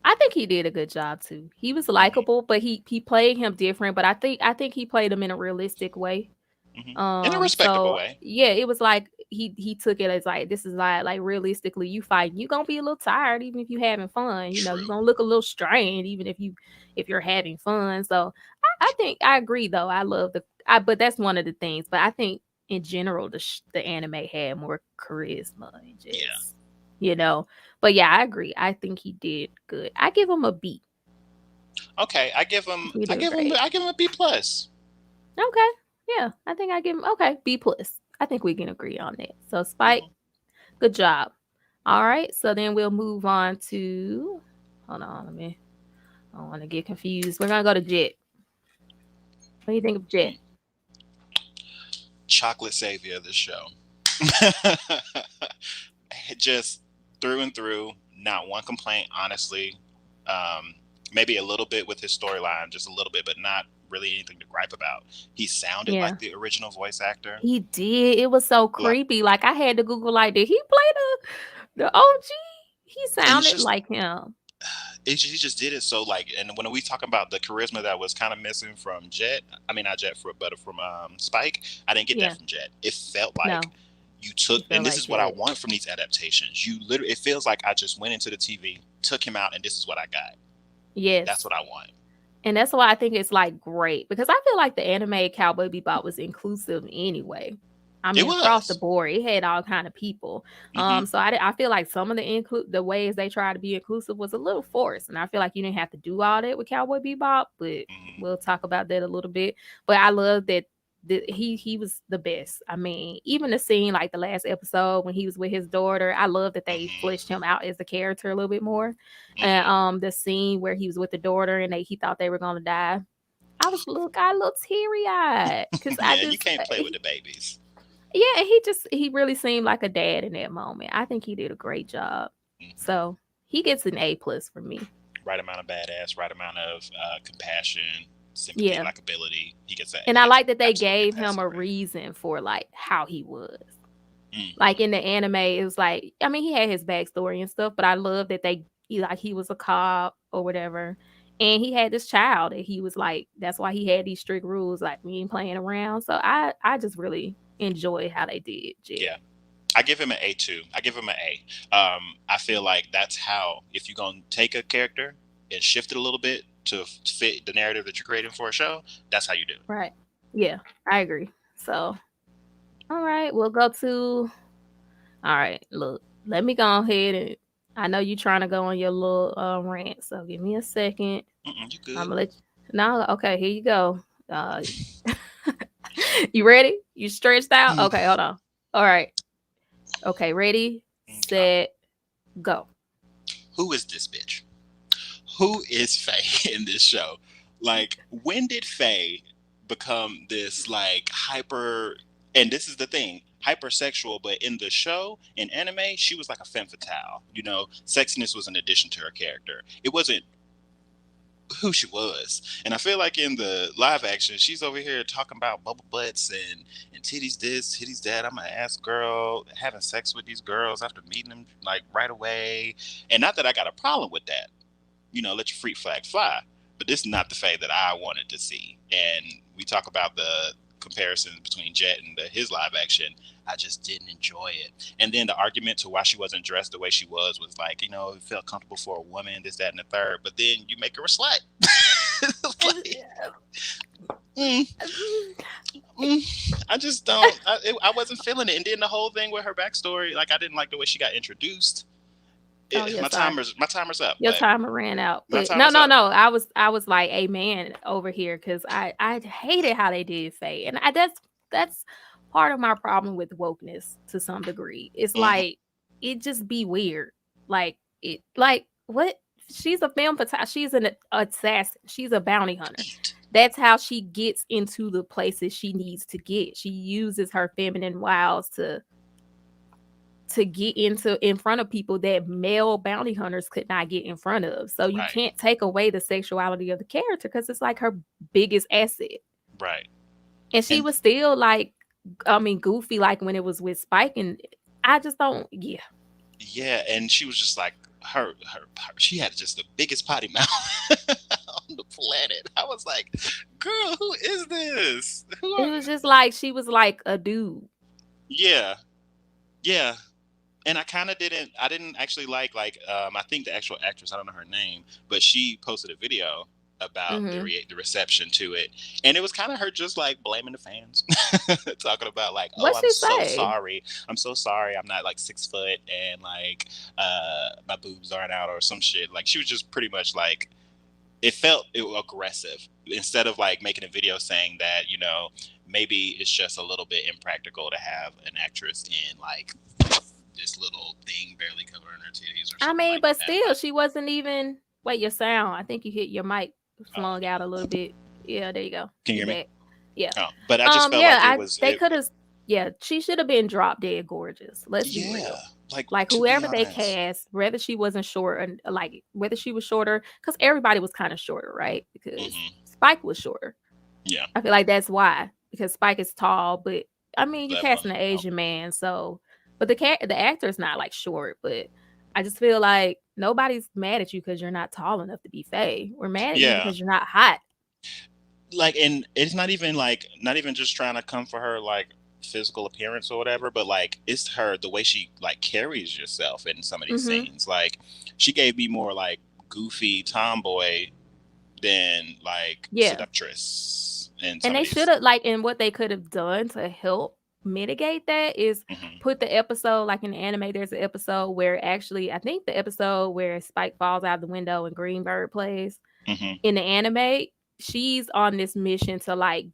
I think he did a good job too. He was likable, but he played him different. But I think he played him in a realistic way. In a respectable So way. yeah, it was like he took it as like this is like realistically you fighting, you gonna be a little tired even if you having fun. You know, you're gonna look a little strained even if you're having fun. So I think I agree though. I love but that's one of the things. But I think in general the anime had more charisma and just you know. But yeah, I agree. I think he did good. I give him a B. Okay, I give him a B plus. Okay. Yeah, I think I give him B plus. I think we can agree on that. So Spike, good job. All right, so then we'll move on to. Hold on, I don't want to get confused. We're gonna go to Jet. What do you think of Jet? Chocolate savior of this show. Just through and through, not one complaint. Honestly, maybe a little bit with his storyline, just a little bit, but not really anything to gripe about. He sounded like the original voice actor. He did. It was so creepy. Like I had to Google, like, did he play the OG? He sounded like him. He just did it so like, and when we talk about the charisma that was kind of missing from Jet, I mean not Jet, but from Spike, I didn't get that from Jet. It felt like you took, and this is what I want from these adaptations. You literally, it feels like I just went into the TV, took him out, and this is what I got. Yes, that's what I want. And that's why I think it's like great because I feel like the anime Cowboy Bebop was inclusive anyway. I mean, across the board, it had all kind of people. So I feel like some of the ways they try to be inclusive was a little forced, and I feel like you didn't have to do all that with Cowboy Bebop, but we'll talk about that a little bit. But I love that he was the best. I mean, even the scene like the last episode when he was with his daughter, I love that they fleshed him out as a character a little bit more. And the scene where he was with the daughter and he thought they were gonna die. I got a little teary eyed because you can't play with the babies. Yeah, he really seemed like a dad in that moment. I think he did a great job. So he gets an A+ for me. Right amount of badass, right amount of compassion, sympathy, likability. He gets that. And I like that they gave him a reason for like how he was. Like in the anime, it was like, I mean, he had his backstory and stuff, but I love that he was a cop or whatever. And he had this child that he was like, that's why he had these strict rules, like we ain't playing around. So I just really enjoy how they did. Yeah. I give him an A too. I give him an A. I feel like that's how, if you're going to take a character and shift it a little bit to fit the narrative that you're creating for a show, that's how you do it. Right. Yeah, I agree. So, all right, we'll go to, all right, look, let me go ahead and, I know you're trying to go on your little rant, so give me a second. You good. I'm going to let you, no, okay, here you go. You ready? You stretched out? Okay, hold on. All right. Okay, ready, set, go. Who is this bitch? who is Faye in this show? Like, when did Faye become this like hyper? And this is the thing, hypersexual. But in the show, in anime, she was like a femme fatale. You know, sexiness was an addition to her character. It wasn't who she was. And I feel like in the live action, she's over here talking about bubble butts and titties this, titties that. I'm an ass girl having sex with these girls after meeting them like right away. And not that I got a problem with that. You know, let your freak flag fly. But this is not the Faye that I wanted to see. And we talk about the comparisons between Jet and his live action. I just didn't enjoy it. And then the argument to why she wasn't dressed the way she was like, you know, it felt comfortable for a woman, this, that, and the third. But then you make her a slut. I just don't. I wasn't feeling it. And then the whole thing with her backstory, like I didn't like the way she got introduced. My timer's up. Your timer ran out. But no. I was like, amen over here because I hated how they did Faye, and that's part of my problem with wokeness to some degree. It's like it just be weird. Like what? She's a femme fatale. She's an assassin. She's a bounty hunter. That's how she gets into the places she needs to get. She uses her feminine wiles to get in front of people that male bounty hunters could not get in front of. So you can't take away the sexuality of the character because it's like her biggest asset. Right. And she was still like, goofy, like when it was with Spike, and I just don't, Yeah, and she was just like, she had just the biggest potty mouth on the planet. I was like, girl, who is this? It was just like, she was like a dude. Yeah. Yeah. And I didn't actually like, I think the actual actress, I don't know her name, but she posted a video about the reception to it. And it was kind of her just like blaming the fans, talking about like, oh, I'm so sorry. I'm so sorry. I'm not like 6 foot and like, my boobs aren't out or some shit. Like she was just pretty much like, it felt aggressive instead of like making a video saying that, you know, maybe it's just a little bit impractical to have an actress in like this little thing barely covering her titties or something. But still, she wasn't even. Wait, your sound. I think you hit your mic flung out a little bit. Yeah, there you go. Can you hear me? Yeah. Oh, but I just felt like it was. They could have. Yeah, she should have been drop dead gorgeous. Let's be real. Like whoever they cast, whether she wasn't short, and like whether she was shorter, because everybody was kind of shorter, right? Because Spike was shorter. Yeah. I feel like that's why, because Spike is tall, but I mean you're casting an Asian man, so. But the actor is not like short, but I just feel like nobody's mad at you because you're not tall enough to be Faye. We're mad at you because you're not hot. Like, and it's not even just trying to come for her like physical appearance or whatever, but like it's the way she like carries herself in some of these scenes. Like she gave me more like goofy tomboy than like seductress. And they should have and what they could have done to help mitigate that is put the episode like in the anime. There's an episode where actually I think the episode where Spike falls out the window and Greenbird plays in the anime, she's on this mission to like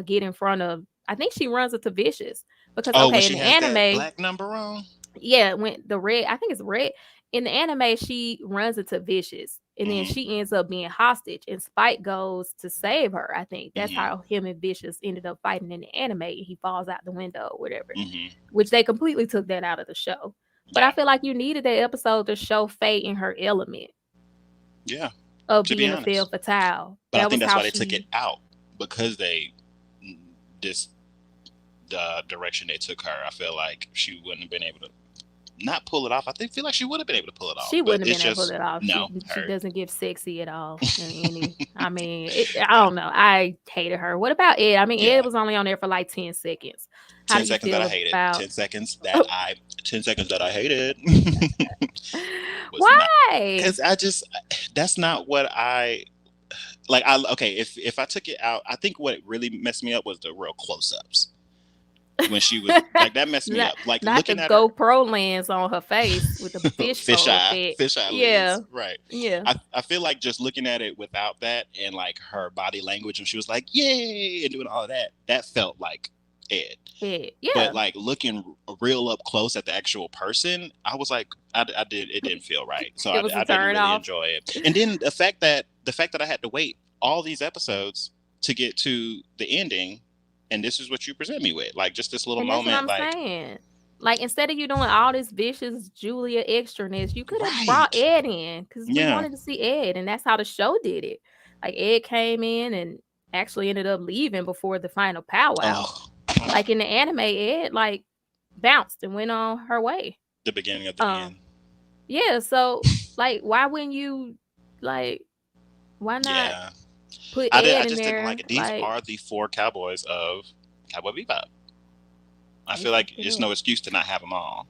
get in front of. I think she runs into Vicious because in the anime, that black number on. Yeah, when the red, I think it's red. In the anime, she runs into Vicious, and then she ends up being hostage, and Spike goes to save her. I think that's how him and Vicious ended up fighting in the anime. He falls out the window or whatever, which they completely took that out of the show. But I feel like you needed that episode to show Faye in her element. Yeah. Of being a femme fatale. But I think that's why they took it out, because the direction they took her. I feel like she wouldn't have been able to not pull it off. I feel like she would have been able to pull it off. She wouldn't have been able to pull it off. No, she doesn't give sexy at all. I mean, I don't know. I hated her. What about Ed? I mean, Ed was only on there for like 10 seconds. 10 seconds that I hated. 10 seconds that I hated. Why? Because that's not what I like. If I took it out, I think what really messed me up was the real close-ups. When she was like, that messed me up. Like not looking the at GoPro lens on her face with the fish eye yeah lens. Right. Yeah. I feel like just looking at it without that and like her body language, and she was like, yay, and doing all that felt like Ed. Yeah. But like looking real up close at the actual person, I was like, it didn't feel right. So It was a I didn't turn really off. enjoy it. And then the fact that I had to wait all these episodes to get to the ending, and this is what you present me with, like just this little And that's what moment, I'm like saying. Like, instead of you doing all this vicious Julia extraness, you could have brought right, Ed in because we yeah, wanted to see Ed, and that's how the show did it. Like, Ed came in and actually ended up leaving before the final powwow. oh, Like in the anime, Ed like bounced and went on her way. the beginning of the end. Yeah. So, like, why wouldn't you, like, why not Yeah, put Ed I in just didn't there? like it. These Like, are the four cowboys of Cowboy Bebop. I they feel like fucked it it's up. no excuse to not have them all.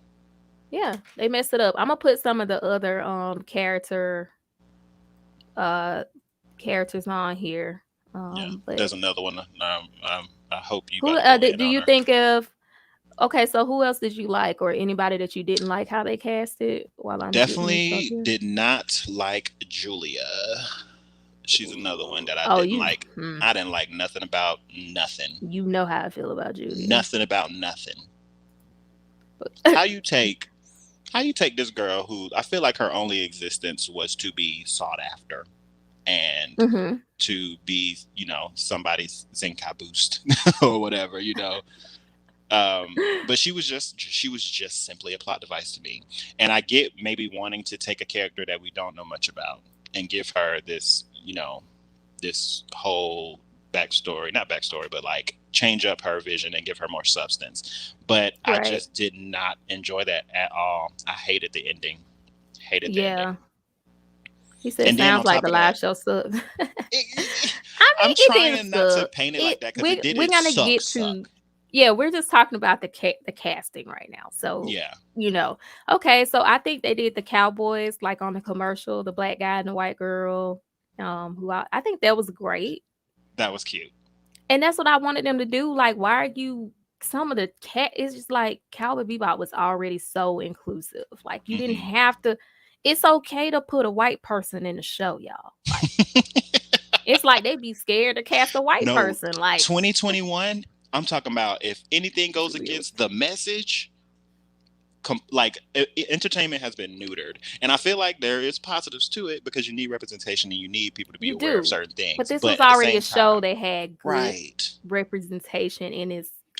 Yeah, they messed it up. I'm gonna put some of the other characters on here. Yeah, But there's another one. I hope you who about to go in do on you her. think of? Okay, so who else did you like, or anybody that you didn't like how they cast it? While I'm getting this up Definitely here. did not like Julia. She's another one that I Oh, didn't like. I didn't like nothing about nothing. You know how I feel about Julia. Nothing about nothing. How you take this girl who I feel like her only existence was to be sought after and to be, somebody's Zenkai boost or whatever, but she was just simply a plot device to me. And I get maybe wanting to take a character that we don't know much about and give her this, this whole not backstory, but like change up her vision and give her more substance. But I just did not enjoy that at all. I hated the ending. Hated the ending. He said, and sounds like the live show sucked. I'm it trying didn't not to suck. paint it like that because it We're didn't gonna get suck. to. Yeah, we're just talking about the casting right now. So yeah, okay. So I think they did the Cowboys like on the commercial, the black guy and the white girl. Who I think that was great. that was cute. And that's what I wanted them to do. Like, why are you? Some of the it's just like Cowboy Bebop was already so inclusive. Like, you didn't have to. It's okay to put a white person in the show, y'all. Like, it's like they be scared to cast a white person. Like 2021, I'm talking about if anything goes against the message, entertainment has been neutered. And I feel like there is positives to it because you need representation and you need people to be aware of certain things. But this was already a show that had good representation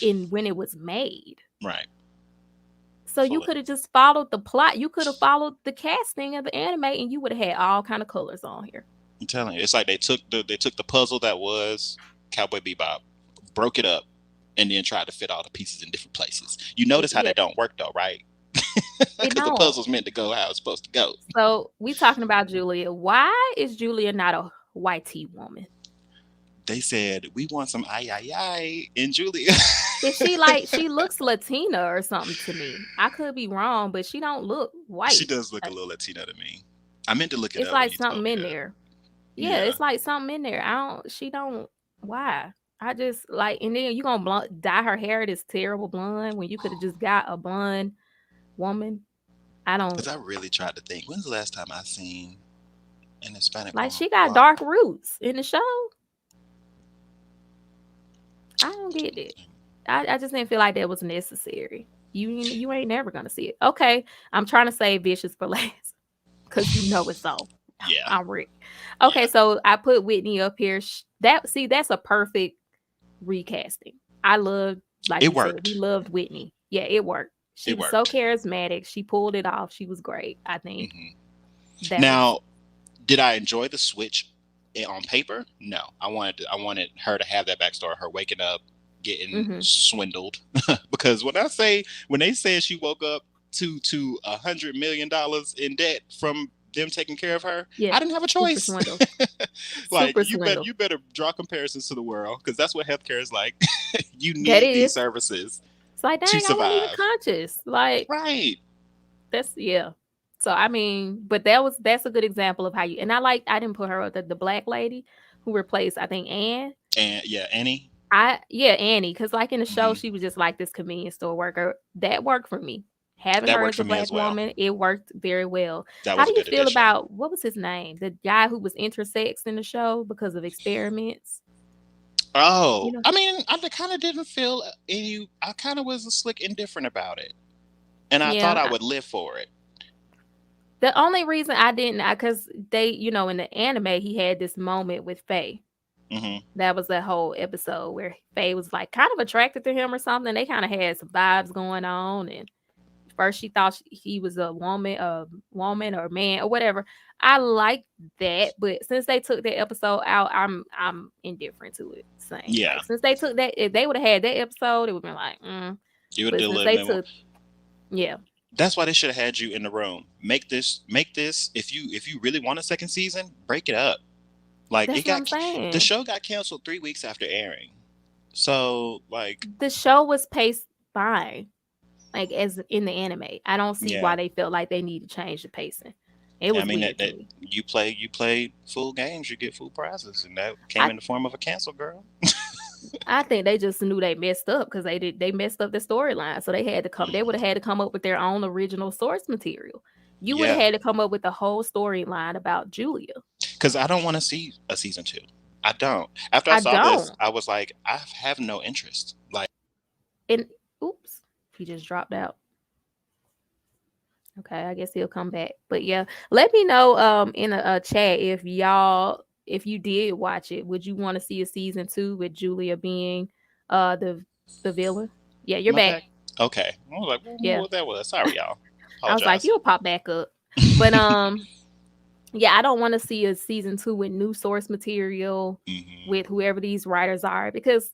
in when it was made. Right. So you could have just followed the plot. You could have followed the casting of the anime, and you would have had all kind of colors on here. I'm telling you, it's like they took the puzzle that was Cowboy Bebop, broke it up, and then tried to fit all the pieces in different places. You notice how that don't work though, right? Because the puzzle's meant to go how it's supposed to go. So we talking about Julia. Why is Julia not a white tea woman? They said we want some ay in Julia. Is she she looks Latina or something to me? I could be wrong, but she don't look white. She does look a little Latina to me. I meant to look it up. It's like something in there. Yeah, it's like something in there. She don't. Why? I just and then you gonna dye her hair this terrible blonde when you could have just got a blonde woman. I don't. Because I really tried to think. When's the last time I seen an Hispanic woman? She got dark roots in the show. I don't get it. I just didn't feel like that was necessary. You ain't never gonna see it. Okay, I'm trying to save vicious for last because it's all. Yeah, I'm Rick. Okay, so I put Whitney up here. That's a perfect recasting. I loved it worked. We loved Whitney. Yeah, it worked. She was so charismatic. She pulled it off. She was great. I think. Now, did I enjoy the switch on paper? No, I wanted her to have that backstory. Her waking up, getting swindled, because when they said she woke up to $100 million in debt from them taking care of her, I didn't have a choice. You better draw comparisons to the world because that's what healthcare is like. You need these services. It's like, dang, I wasn't even conscious. Right. That's So I mean, but that's a good example of how you. And I didn't put her up, the black lady who replaced, I think, Anne. And Annie. Annie, because in the show she was just like this convenience store worker. That worked for me. Having her as a black woman, it worked very well. How do you feel about what was his name? The guy who was intersex in the show because of experiments. Oh, You know? I mean, I kind of didn't feel any. I kind of was slick indifferent about it, and I thought Yeah. I would live for it. The only reason I didn't, because they, in the anime, he had this moment with Faye. Hmm. That was that whole episode where Faye was like kind of attracted to him or something. They kind of had some vibes going on, and first she thought he was a woman or man or whatever. I like that, but since they took that episode out, I'm indifferent to it. Same, Yeah, like since they took that, if they would have had that episode, it would have been like, you would but do a since little they bit more. took, yeah, That's why they should have had you in the room. Make this. If you really want a second season, break it up. Like that's it what I'm got the saying. show got canceled 3 weeks after airing. So like, The show was paced fine, like as in the anime. I don't see yeah, why they felt like they need to change the pacing. It I was mean weird to that me. you play full games, you get full prizes, and that came I in the form of a cancel, girl. I think they just knew they messed up because they messed up the storyline. So they had to come. They would have Hmm. had to come up with their own original source material. You would have Yeah, had to come up with a whole storyline about Julia. because I don't want to see a season 2. I don't. After I I saw this, don't. I was like, I have no interest. Like, And oops, he just dropped out. Okay, I guess he'll come back. But yeah, let me know in a chat if you did watch it. Would you want to see a season 2 with Julia being the villain? Yeah, you're am I back. back? Okay. I was like, I don't know Yeah. what that was. Sorry, y'all. I was like, Apologize. you'll pop back up. But yeah, I don't want to see a season 2 with new source material Hmm. with whoever these writers are because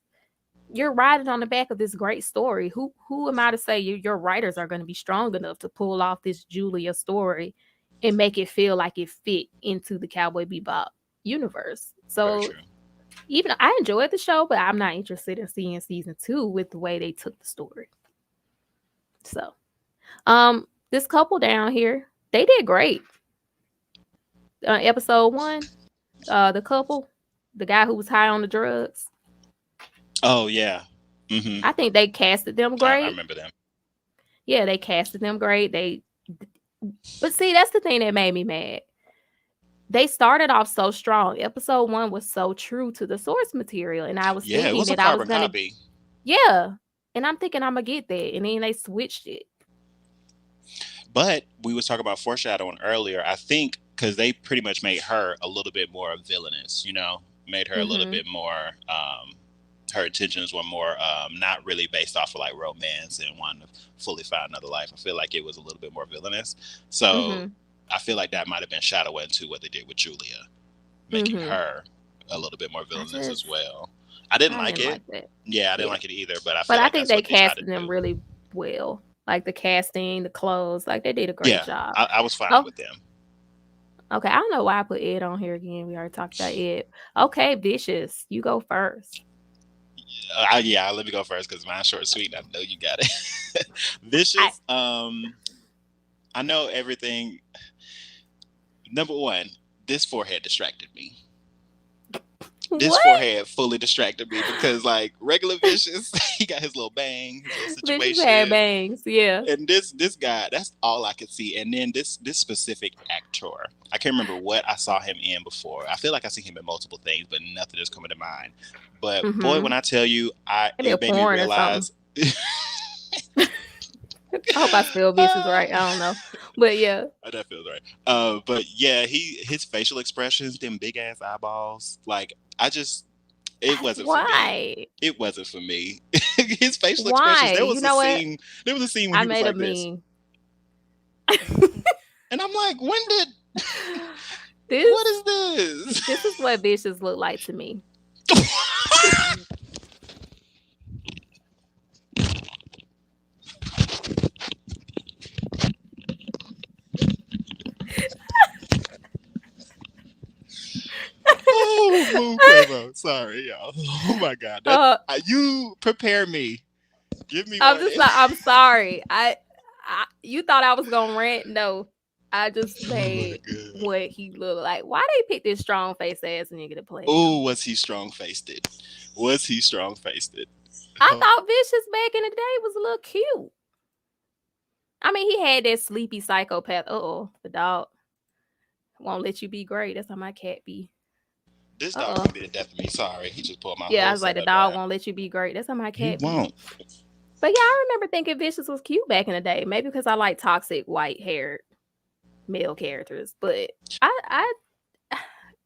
you're riding on the back of this great story. Who am I to say your writers are going to be strong enough to pull off this Julia story and make it feel like it fit into the Cowboy Bebop universe? Very So true. even I enjoyed the show, but I'm not interested in seeing season 2 with the way they took the story. So, this couple down here, they did great. Episode 1, the couple, the guy who was high on the drugs. Oh yeah. Hmm. I think they casted them I great. remember them. Yeah, they casted them great. But see, that's the thing that made me mad. They started off so strong. Episode 1 was so true to the source material, and I was Yeah, it thinking was a that I was carbon gonna, copy. yeah, and I'm thinking I'm gonna get that, and then they switched it. But we was talking about foreshadowing earlier. I think because they pretty much made her a little bit more villainous, made her a little Mm-hmm. bit more. Her intentions were more not really based off of like romance and wanting to fully find another life. I feel like it was a little bit more villainous. So Mm-hmm. I feel like that might have been shadowing into what they did with Julia, making Mm-hmm. her a little bit more I villainous as just well. I didn't I like didn't it. like that. Yeah, I didn't Yeah. like it either. But I But feel I like think that's they what they tried to casted them do. really well. Like the casting, the clothes, like they did a great Yeah, job. I was fine Oh, with them. okay. I don't know why I put Ed on here again. We already talked about Ed. Okay, Vicious, you go first. Yeah, let me go first because mine's short and sweet. And I know you got it. I Vicious. I know everything. Number one, this forehead distracted me. This what? forehead fully distracted me because, like, regular Vicious, he got his little bang, his little Vicious had situation, bangs. Yeah. and this guy, that's all I could see. And then this specific actor, I can't remember what I saw him in before. I feel like I see him in multiple things, but nothing is coming to mind. But boy, when Mm-hmm. I tell you, Maybe a it made me porn or something. realize. I hope I spelled Vicious right. I don't know. But yeah. That feels right. But yeah, his facial expressions, them big ass eyeballs, like it wasn't for me. Why? It wasn't for me. His facial expressions. Why? There You was a know what? scene. There was a scene when I he was made a like this, meme. and I'm like, when did? this What is this? this is what Vicious look like to me. Oh, Moon Quavo. Sorry, y'all. Oh my God. You prepare me. Give me I'm one. just like, I'm sorry. You thought I was gonna rant? No, I just Oh my made God. what he looked like. Why they pick this strong face ass nigga to play him? Oh, was he strong faced? Was he strong faced? I thought Vicious back in the day was a little cute. I mean, he had that sleepy psychopath. The dog won't let you be great. That's how my cat be. This dog Uh-oh. gonna be the death of me. Sorry, he just pulled my Yeah, I whole was like, the setup dog down. won't let you be great. That's how my He cat be. won't. But yeah, I remember thinking Vicious was cute back in the day. Maybe because I like toxic white haired male characters. But I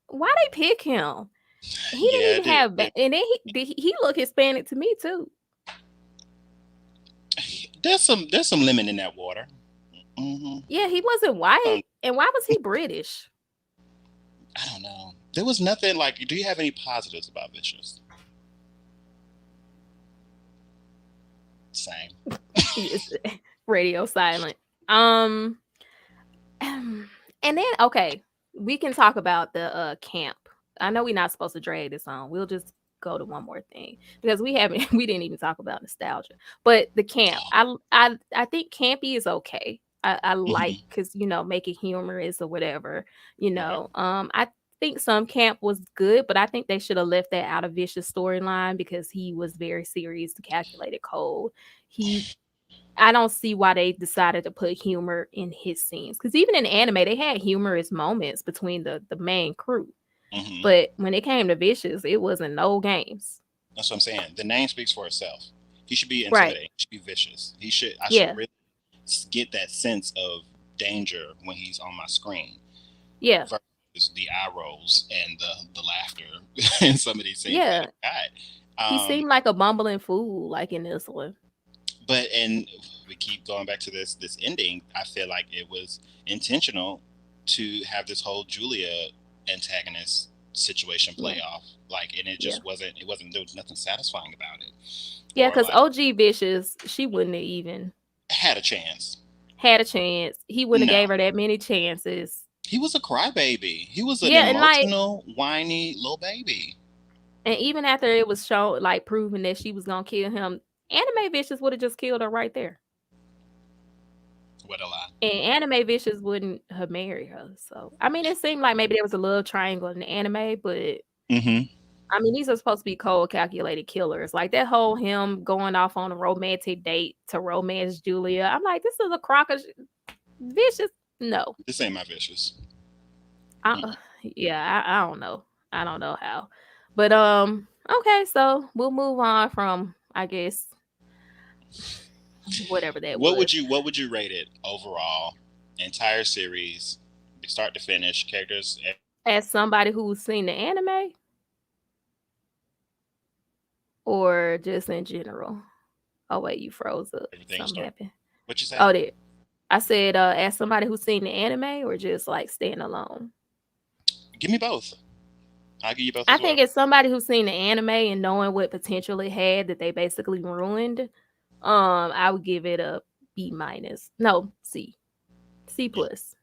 why they pick him? He didn't Yeah, even have, and then he look Hispanic to me too. there's some lemon in that water. Mm-hmm. Yeah, he wasn't white, and why was he British? I don't know. There was nothing like. Do you have any positives about Vicious? Same. Yes, radio silent. Um, and then okay, we can talk about the camp. I know we're not supposed to drag this on. We'll just go to one more thing because we haven't we didn't even talk about nostalgia. But the camp, I think campy is okay. I like Mm-hmm. because make it humorous or whatever. Right. I think some camp was good, but I think they should have left that out of Vicious storyline because he was very serious, calculated, cold. He I don't see why they decided to put humor in his scenes because even in anime they had humorous moments between the main crew, Mm-hmm. but when it came to Vicious, it wasn't no games. That's what I'm saying. The name speaks for itself. He should be Right? intimidating. He should be vicious. He should. I should Yeah. really get that sense of danger when he's on my screen. Yeah. Versus the eye rolls and the laughter in some of these scenes. Yeah. Like, God. He seemed like a bumbling fool, like in this one. But and we keep going back to this ending. I feel like it was intentional to have this whole Julia antagonist situation play off. Like, and it just wasn't. It wasn't. There was nothing satisfying about it. Yeah, Or because like OG Vicious, she wouldn't have even had a chance. had a chance. He wouldn't have No. gave her that many chances. He was a crybaby. He was an Yeah, and like, emotional, whiny little baby. and even after it was shown, like proving that she was gonna kill him, Anime Vicious would have just killed her right there. What a lie. And Anime Vicious wouldn't have married her. So I mean, it seemed like maybe there was a love triangle in the anime, but Mm-hmm. I mean, these are supposed to be cold, calculated killers. Like that whole him going off on a romantic date to romance Julia. I'm like, this is a crock of Vicious. No, This ain't my vicious. yeah, I don't know. I don't know how, but okay. So we'll move on from, I guess, whatever that was. What would you rate it overall? Entire series, start to finish, characters. As somebody who's seen the anime, or just in general. Oh wait, you froze up. Something happened. What you say? Oh, there. I said, as somebody who's seen the anime, or just like staying alone. Give me both. I'll give you both. I think as somebody who's seen the anime and knowing what potential it had that they basically ruined, I would give it a B minus. No, C plus.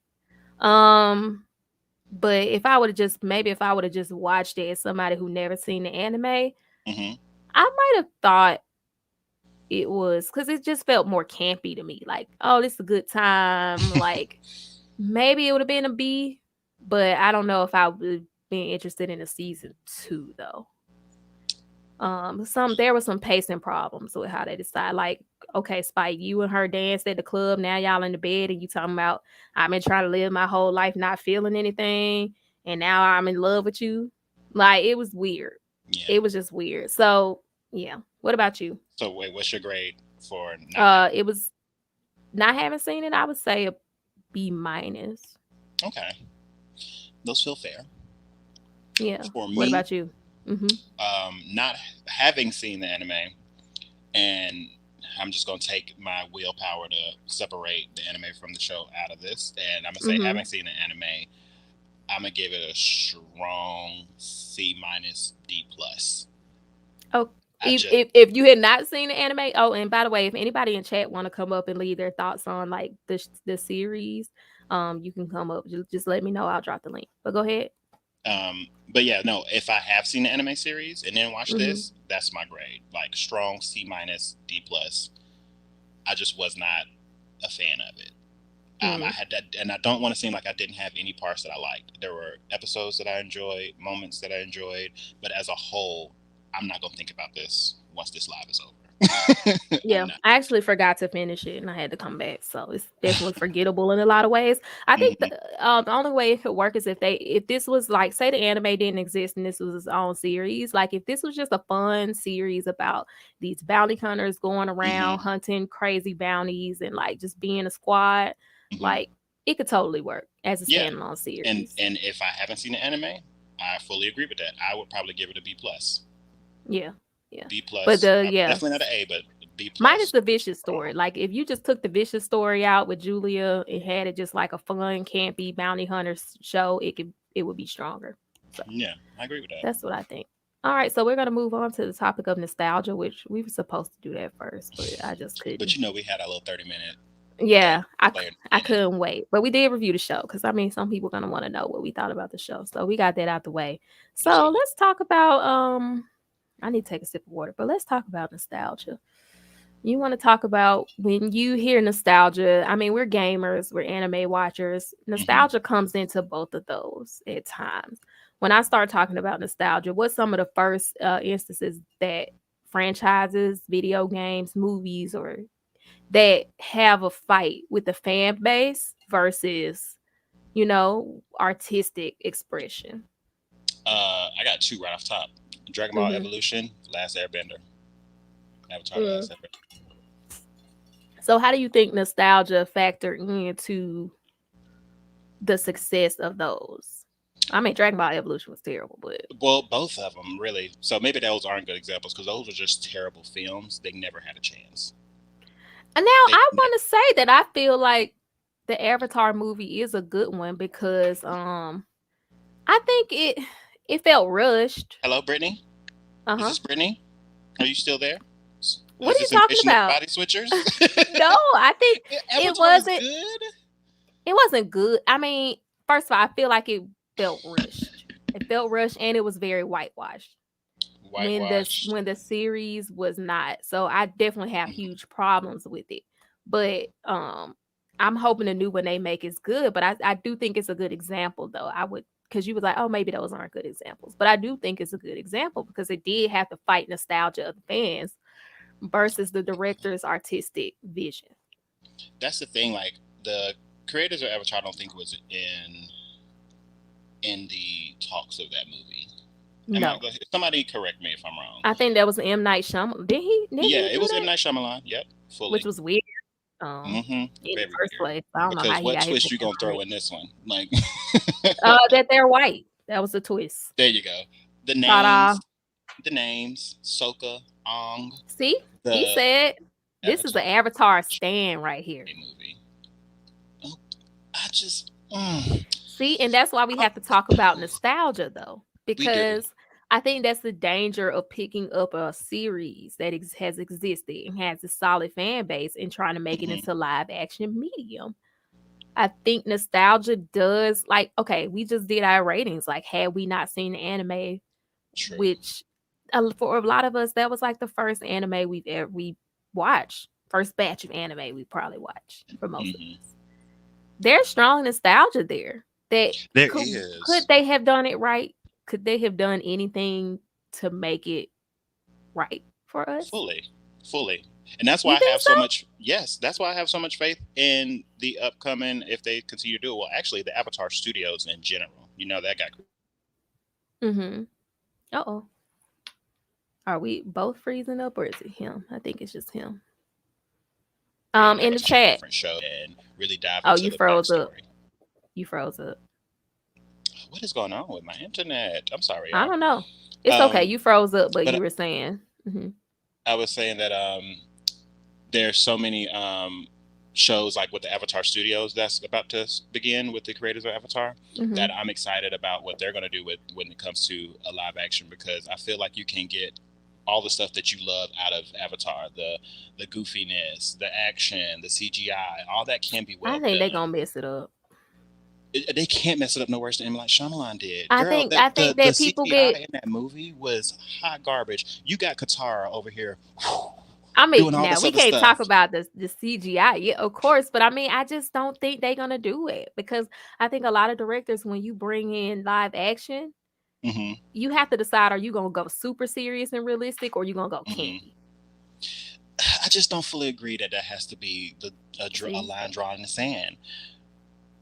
But if I would have just watched it as somebody who never seen the anime, Mm-hmm. I might have thought it was because it just felt more campy to me. Like, oh, this is a good time. Like, maybe it would have been a B, but I don't know if I would be interested in a season 2 though. There were some pacing problems with how they decide. Like, okay, Spike, you and her danced at the club. Now y'all in the bed, and you talking about I've been trying to live my whole life not feeling anything, and now I'm in love with you. Like, it was weird. Yeah. It was just weird. So yeah. What about you? So wait, what's your grade for? It was not having seen it. I would say a B minus. Okay, those feel fair. Yeah. For me, what about you? Not having seen the anime, and I'm just gonna take my willpower to separate the anime from the show out of this, and I'm gonna say having seen the anime, I'm gonna give it a strong C minus D plus. Oh, if you had not seen the anime. Oh, and by the way, if anybody in chat want to come up and leave their thoughts on like the series, you can come up. Just let me know. I'll drop the link. But go ahead. But yeah, no, if I have seen the anime series and then watch this, that's my grade. Like strong C minus D plus. I just was not a fan of it. I had that, and I don't want to seem like I didn't have any parts that I liked. There were episodes that I enjoyed, moments that I enjoyed, but as a whole, I'm not gonna think about this once this live is over. Yeah, I actually forgot to finish it, and I had to come back, so it's definitely forgettable in a lot of ways. I think Mm-hmm. the only way it could work is if this was like, say, the anime didn't exist and this was its own series. Like, if this was just a fun series about these bounty hunters going around Mm-hmm. hunting crazy bounties and like just being a squad, Mm-hmm. like it could totally work as a Yeah, standalone and series. and if I haven't seen the anime, I fully agree with that. I would probably give it a B plus. Yeah, yeah, B but plus. yeah. Definitely not an A, but B Minus plus. the vicious story. Like, if you just took the vicious story out with Julia and had it just like a fun, campy bounty hunter show, it would be stronger. So Yeah, I agree with that. that's what I think. All right, so we're gonna move on to the topic of nostalgia, which we were supposed to do that first, but I just But couldn't. we had our little 30-minute Yeah, player I minute. couldn't wait. But we did review the show because I mean, some people are gonna want to know what we thought about the show, so we got that out the way. So Absolutely. let's talk about I need to take a sip of water, but let's talk about nostalgia. You want to talk about when you hear nostalgia? I mean, we're gamers, we're anime watchers. Mm-hmm. Nostalgia comes into both of those at times. When I start talking about nostalgia, what's some of the first instances that franchises, video games, movies, or that have a fight with the fan base versus, artistic expression? I got two right off top. Dragon Ball Mm-hmm. Evolution, Last Airbender. Avatar: The Last Airbender. So, how do you think nostalgia factor into the success of those? I mean, Dragon Ball Evolution was terrible, but Well, both of them really. So maybe those aren't good examples because those were just terrible films. They never had a chance. and now They I never. want to say that I feel like the Avatar movie is a good one because I think it felt rushed. Hello, Brittany. Is Uh-huh. this Brittany? Are you still there? What Is are you this talking Invasion of the about? Body Switchers? No, I think it Avatar was wasn't good. it wasn't good. I mean, first of all, I feel like it felt rushed. It felt rushed and it was very whitewashed. Whitewash. When the series was not. So I definitely have Mhm. huge problems with it. But I'm hoping the new one they make is good. But I do think it's a good example though. I would, because you was like, oh, maybe those aren't good examples. But I do think it's a good example because it did have to fight nostalgia of the fans versus the director's artistic vision. That's the thing. Like the creators of Avatar, I don't think was in the talks of that movie. Am I? No. Somebody correct me if I'm wrong. I think that was M. Night Shyamalan. Did Yeah, he it do was M that? Night Shyamalan. Yep, Which fully. was weird. In the Very first weird. place. I don't know how Because he what got his twist you hands gonna on throw it. in this one? Like, That they're white. That was the twist. there you go. The Ta-da. names, the names, Soka, Ong, See, he the said this is an Avatar Avatar stand right here. movie. Oh, I just, See, and that's why we have to talk about nostalgia though, we do. because I think that's the danger of picking up a series that has existed and has a solid fan base and trying to make it Hmm. into live action medium. I think nostalgia does, like, okay, we just did our ratings. Like, had we not seen the anime, True. which for a lot of us, that was like the first anime we watched, first batch of anime we probably watched for most of Hmm. us. There's strong nostalgia there. That There could is. they have done it right? Could they have done anything to make it right for us? Fully, fully. And that's why You I think have so? so much, yes, that's why I have so much faith in the upcoming, if they continue to do it. Well, actually, the Avatar studios in general. That got Mm-hmm. Uh-oh. Are we both freezing up or is it him? I think it's just him. created In the Avatar a chat. different show and really dive Oh, into you the froze up. backstory. You froze up. What is going on with my internet? I'm sorry, I y'all. don't know. It's okay. You froze up, but you But were saying. Mm-hmm. I was saying that there's so many shows like with the Avatar Studios that's about to begin with the creators of Avatar Mm-hmm. that I'm excited about what they're going to do with when it comes to a live action because I feel like you can get all the stuff that you love out of Avatar, the goofiness, the action, the CGI, all that can be I well think they're done. gonna mess it up. They can't mess it up no worse than M. Like Shyamalan did. I Girl, think I think the that people CGI get. in that movie was hot garbage. You got Katara over here I mean, doing all now this we other can't stuff. talk about the CGI, yeah, of course, but I mean, I just don't think they're gonna do it because I think a lot of directors, when you bring in live action, Hmm. you have to decide: are you gonna go super serious and realistic, or you gonna go Hmm. campy? I just don't fully agree that that has to be a line drawn in the sand.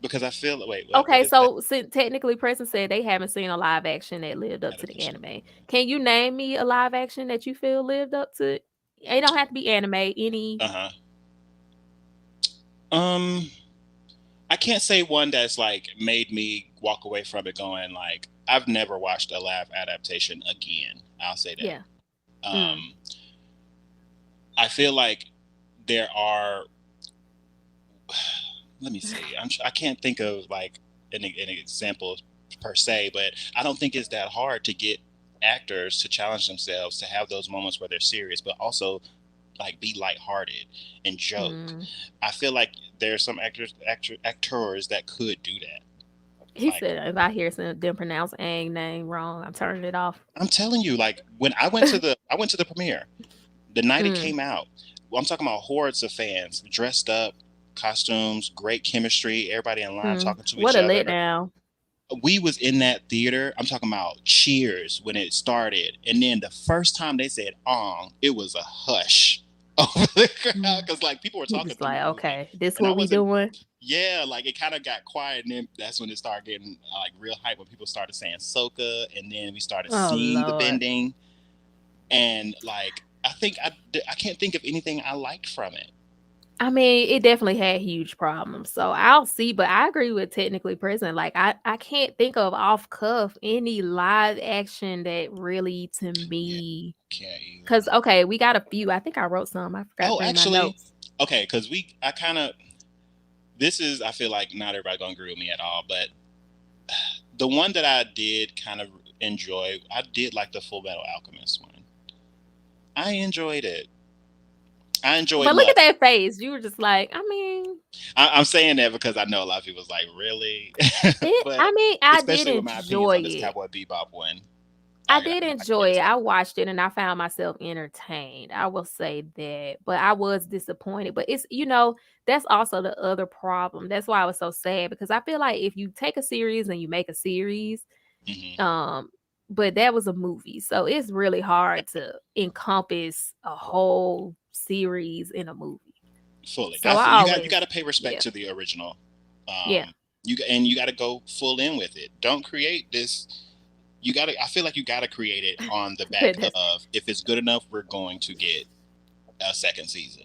Because I feel wait, what Okay, is that? so since technically Preston said they haven't seen a live action that lived up to the Adaptation. anime. Can you name me a live action that you feel lived up to it? It don't have to be anime, any. Uh-huh. Um, I can't say one that's like made me walk away from it going like I've never watched a live adaptation again. I'll say Yeah. that. I feel like there are. Let me see. I can't think of like an example per se, but I don't think it's that hard to get actors to challenge themselves to have those moments where they're serious, but also like be lighthearted and joke. I feel like there's some actors that could do that. He Like said if I hear them pronounce Aang name wrong, I'm turning it off. I'm telling you, like when I went to the premiere, the night it came out. Well, I'm talking about hordes of fans dressed up, costumes, great chemistry, everybody in line talking to What each a other. letdown. We was in that theater. I'm talking about cheers when it started, and then the first time they said "ong," it was a hush over the crowd because like people were He talking was through like, movement, okay, this and I what we wasn't. doing? Yeah, like it kind of got quiet, and then that's when it started getting like real hype when people started saying "soka," and then we started Oh seeing the Lord. bending, and like I think I can't think of anything I liked from it. I mean, it definitely had huge problems. So I'll see, but I agree with technically present. Like I can't think of off cuff any live action that really to Yeah, me. can't either. Cause okay, we got a few. I think I wrote some. I forgot to Oh, bring my actually, notes. okay, because I kind of this is I feel like not everybody gonna agree with me at all, but the one that I did kind of enjoy, I did like the Full Metal Alchemist one. I enjoyed it. I enjoyed But look love. at that face. You were just like, I mean, I'm saying that because I know a lot of people's like, really, but I did especially with my opinions enjoy on this it. Cowboy Bebop one, I I did know I can get enjoy it. respect. I watched it and I found myself entertained. I will say that. But I was disappointed. But it's, that's also the other problem. That's why I was so sad because I feel like if you take a series and you make a series, Mm-hmm. um, but that was a movie. So it's really hard to encompass a whole series in a movie. Fully, So I you always, got to pay respect yeah, to the original. yeah. You got to go full in with it. Don't create this. You got to. I feel like you got to create it on the back That's, of if it's good enough, we're going to get a second season.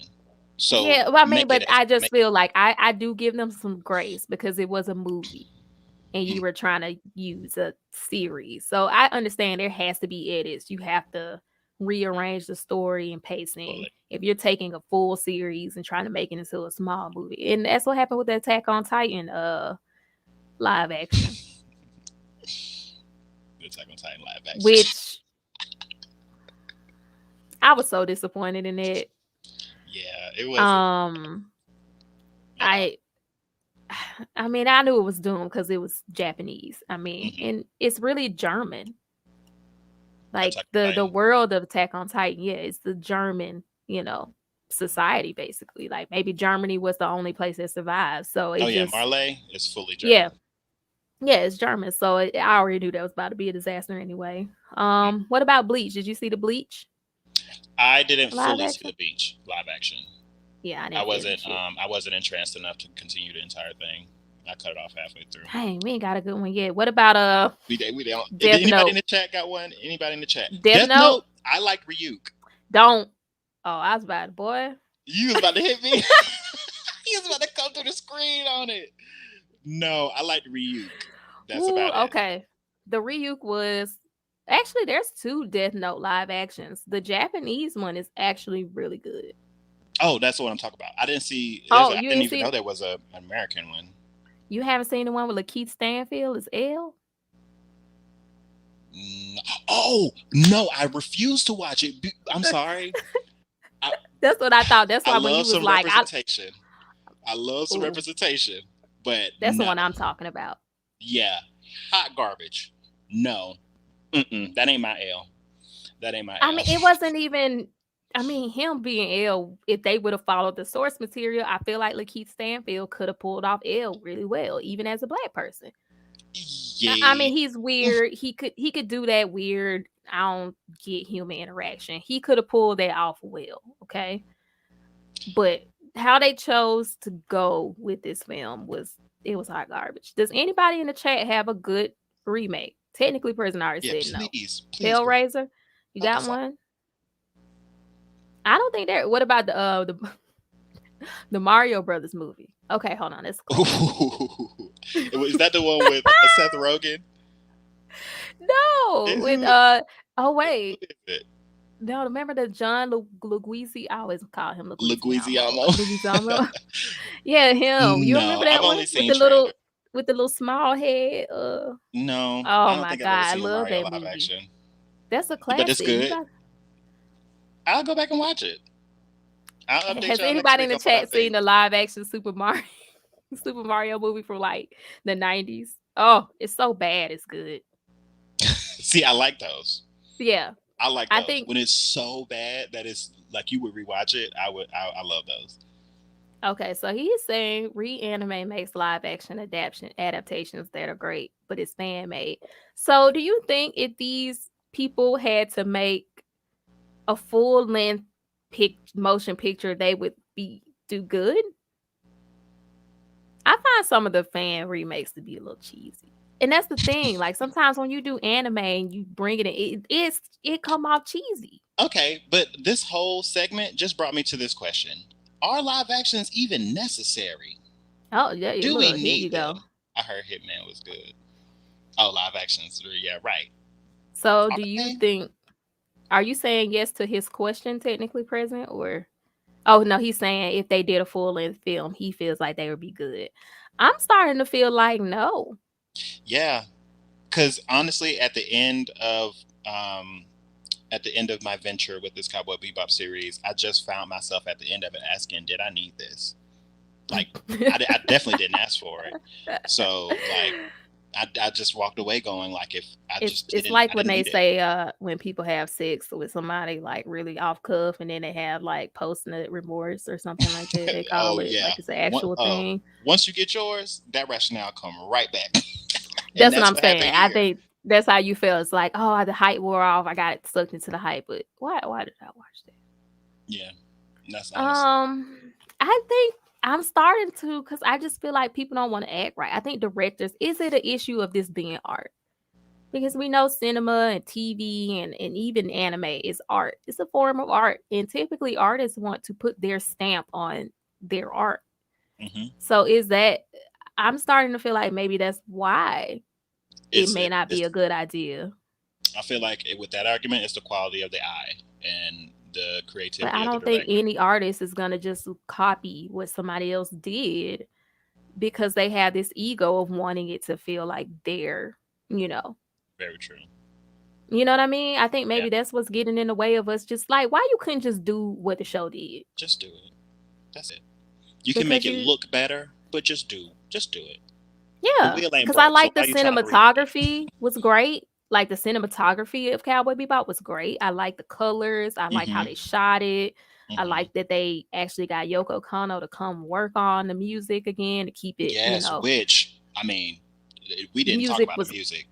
So yeah, well, I mean, make it but as I just make feel like I do give them some grace because it was a movie. And you mm, were trying to use a series. So I understand there has to be edits. You have to rearrange the story and pacing fully. if you're taking a full series and trying to make it into a small movie. And that's what happened with the Attack on Titan live action, Attack on Titan live action. which I was so disappointed in it. Yeah, it wasn't Um at all. I I mean, I knew it was doomed because it was Japanese. I mean, Mm-hmm. and it's really German. Like Attack on the Titan. world of Attack on Titan, yeah, it's the German, society basically. Like maybe Germany was the only place that survived. So Oh it yeah, just Marley is fully yeah. German. Yeah, it's German. So I already knew that was about to be a disaster anyway. Mm. What about Bleach? Did you see the Bleach I didn't live fully see action? the beach live action. Yeah, I didn't finish it. I wasn't entranced enough to continue the entire thing. I cut it off halfway through. Dang, we ain't got a good one yet. What about We don't. Did Death anybody in Note? the chat got one? Anybody in the chat? Death Death Note? Note. I liked Ryuk. Don't. Oh, I was about boy. You was about to hit me. He was about to come through the screen on it. No, I liked Ryuk. That's Ooh, about it. okay. The Ryuk was actually there's two Death Note live actions. The Japanese one is actually really good. Oh, that's what I'm talking about. I didn't see. Oh, I you didn't didn't even see know there was an American one. you haven't seen the one with Lakeith Stanfield as L? Oh no, I refuse to watch it. I'm sorry. That's what I thought. That's I why when you love was some like, representation. I love some ooh, representation, but that's the no. one I'm talking about. Yeah, hot garbage. No, that ain't my L. That ain't my I L. mean, it wasn't even him being L, if they would have followed the source material, I feel like Lakeith Stanfield could have pulled off L really well, even as a black person. I Yeah, mean, he's weird. He could do that weird. I don't get human interaction. He could have pulled that off well. Okay. But how they chose to go with this film was hot garbage. Does anybody in the chat have a good remake? Technically, Prison already Yeah, said no. please go. Hellraiser, you Help got us out. one? I don't think there. What about the Mario Brothers movie? Okay, hold on. It's Is that the one with Seth Rogen? no, with Who? oh wait. Who is it? No, remember the John Luguizzi? I always call him Leguizamo. Luguizamo. Yeah, him. You No, remember I've that one only seen trailers. with the little small head? No, Oh I don't my think I've ever god, I seen a love Mario that live movie. action. That's a But it's classic. You good. got. I'll go back and watch it. I'll update Has y'all next anybody in week the on what I chat seen think. the live action Super Mario Super Mario movie from like the 90s? Oh, it's so bad. It's good. See, I like those. Yeah, I like I those. think. When it's so bad that it's like you would rewatch it, I would. I love those. Okay, so he's saying Reanimate makes live action adaptations that are great, but it's fan made. So, do you think if these people had to make a full length motion picture, they would do good? I find some of the fan remakes to be a little cheesy, and that's the thing. Like sometimes when you do anime and you bring it in, it come off cheesy. Okay, but this whole segment just brought me to this question: are live actions even necessary? Oh yeah, Do we look, here you need go. them? I heard Hitman was good. Oh, live actions. Yeah, right. So, Are do you they? think? Are you saying yes to his question, technically present, or? Oh no, he's saying if they did a full length film, he feels like they would be good. I'm starting to feel like no. Yeah, because honestly, at the end of my venture with this Cowboy Bebop series, I just found myself at the end of it asking, "Did I need this?" Like, I definitely didn't ask for it. So, like, I just walked away going, like, if It's like I when didn't they need it. say when people have sex with somebody like really off cuff and then they have like post nut remorse or something like that. They call Oh it yeah. like it's an actual thing. Once you get yours, that rationale come right back, and That's what that's I'm what happened saying. I here. think that's how you feel. It's like, oh, the hype wore off. I got sucked into the hype, but why did I watch that? Yeah, that's honest. I think I'm starting to because I just feel like people don't want to act right. I think directors, is it an issue of this being art? Because we know cinema and TV and even anime is art. It's a form of art. And typically artists want to put their stamp on their art. Mm-hmm. So is that I'm starting to feel like maybe that's why it may not be a good idea. I feel like with that argument, it's the quality of the eye and the But creativity I of the don't think director. any artist is gonna just copy what somebody else did because they have this ego of wanting it to feel like they're, you know. Very true. You know what I mean? I think Yeah, maybe that's what's getting in the way of us just like why you couldn't just do what the show did? just do it. That's it. You can make Because it you look better, but just do it. The yeah, wheel ain't because I broke, so like the why are you trying to reinvent it? cinematography was great. Like the cinematography of Cowboy Bebop was great. I like the colors. I like how Mm-hmm. they shot it. I Mm-hmm. like that they actually got Yoko Kanno to come work on the music again to keep it, Yes, which I mean, we the didn't talk music about the was music.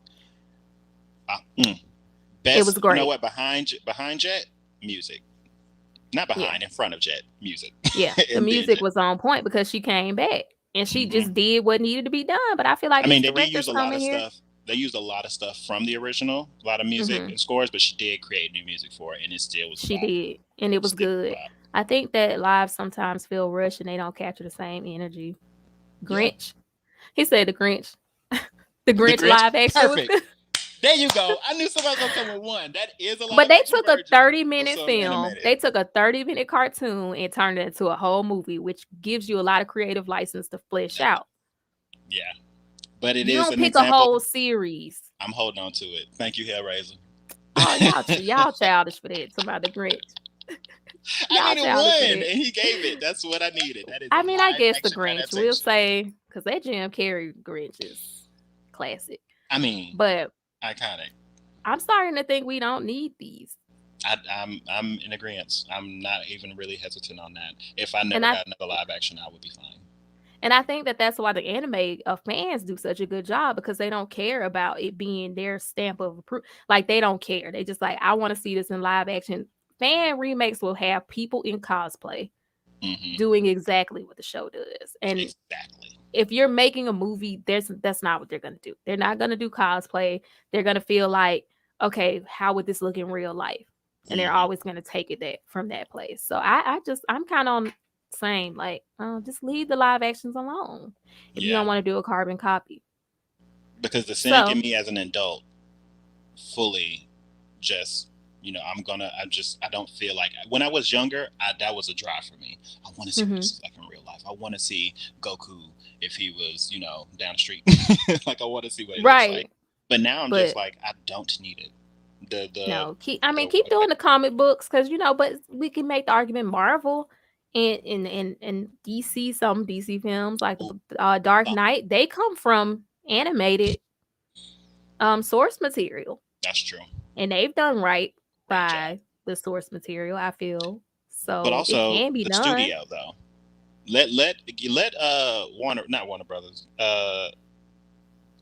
it was Best, you know great. what? Behind Jet, music. Not Yeah. behind, in front of Jet, music, Yeah. The and then music Jet. was on point because she came back and she Mm-hmm. just did what needed to be done. But I feel like I mean, these they did use directors a come lot in of here. stuff. They used a lot of stuff from the original, a lot of music Mm-hmm. and scores, but she did create new music for it, and it still was She bop. did. And it was Still good. bop. I think that live sometimes feel rushed and they don't capture the same energy. Yeah. Grinch. He said the Grinch. The The Grinch Grinch, live action was perfect. good. There you go. I knew somebody was gonna come with one. That is a But live they action took a version of 30-minute some film. animated. They took a 30-minute cartoon and turned it into a whole movie, which gives you a lot of creative license to flesh out. Yeah, but it You is don't an pick a example. whole series. I'm holding on to it. Thank you, Hellraiser. Oh, y'all childish for that. Somebody the Grinch. I Y'all needed childish for one, and that. he gave it. That's what I needed. That is a I mean, I live guess the action Grinch. We'll adaptation. say because that Jim Carrey Grinch is classic. I mean, But iconic. I'm starting to think we don't need these. I'm in agreement. I'm not even really hesitant on that. If I And never I got another live action, I would be fine. And I think that that's why the anime fans do such a good job because they don't care about it being their stamp of approval. Like they don't care. They just like, I want to see this in live action. Fan remakes will have people in cosplay. doing exactly what the show does. And exactly. if you're making a movie, that's not what they're gonna do. They're not gonna do cosplay. They're gonna feel like, okay, how would this look in real life? And they're always gonna take it that from that place. So I'm kind of on same like, just leave the live actions alone if you don't want to do a carbon copy. Because the cynic in me as an adult fully just, I don't feel like, when I was younger, that was a drive for me. I want to see what this is like in real life. I want to see Goku if he was, down the street. Like, I want to see what it looks like. But now I'm just like, I don't need it. Keep doing the comic books, because but we can make the argument Marvel and DC, some DC films like Dark Knight, they come from animated source material. That's true. And they've done right by the source material, I feel. So but also it can be the done. Studio though. Let Warner Brothers.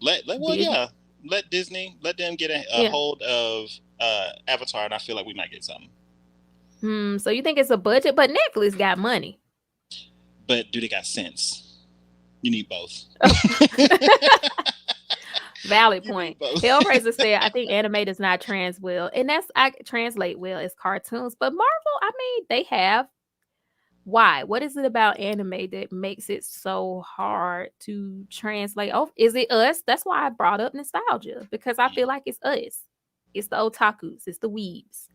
Let Disney, let them get a hold of Avatar, and I feel like we might get something. So you think it's a budget? But Netflix got money. But do they got sense? You need both. Valid point. Hellraiser said, I think anime does not translate well. And I translate well as cartoons. But Marvel, I mean, they have. Why? What is it about anime that makes it so hard to translate? Oh, is it us? That's why I brought up nostalgia, because I feel like it's us. It's the otakus. It's the weebs.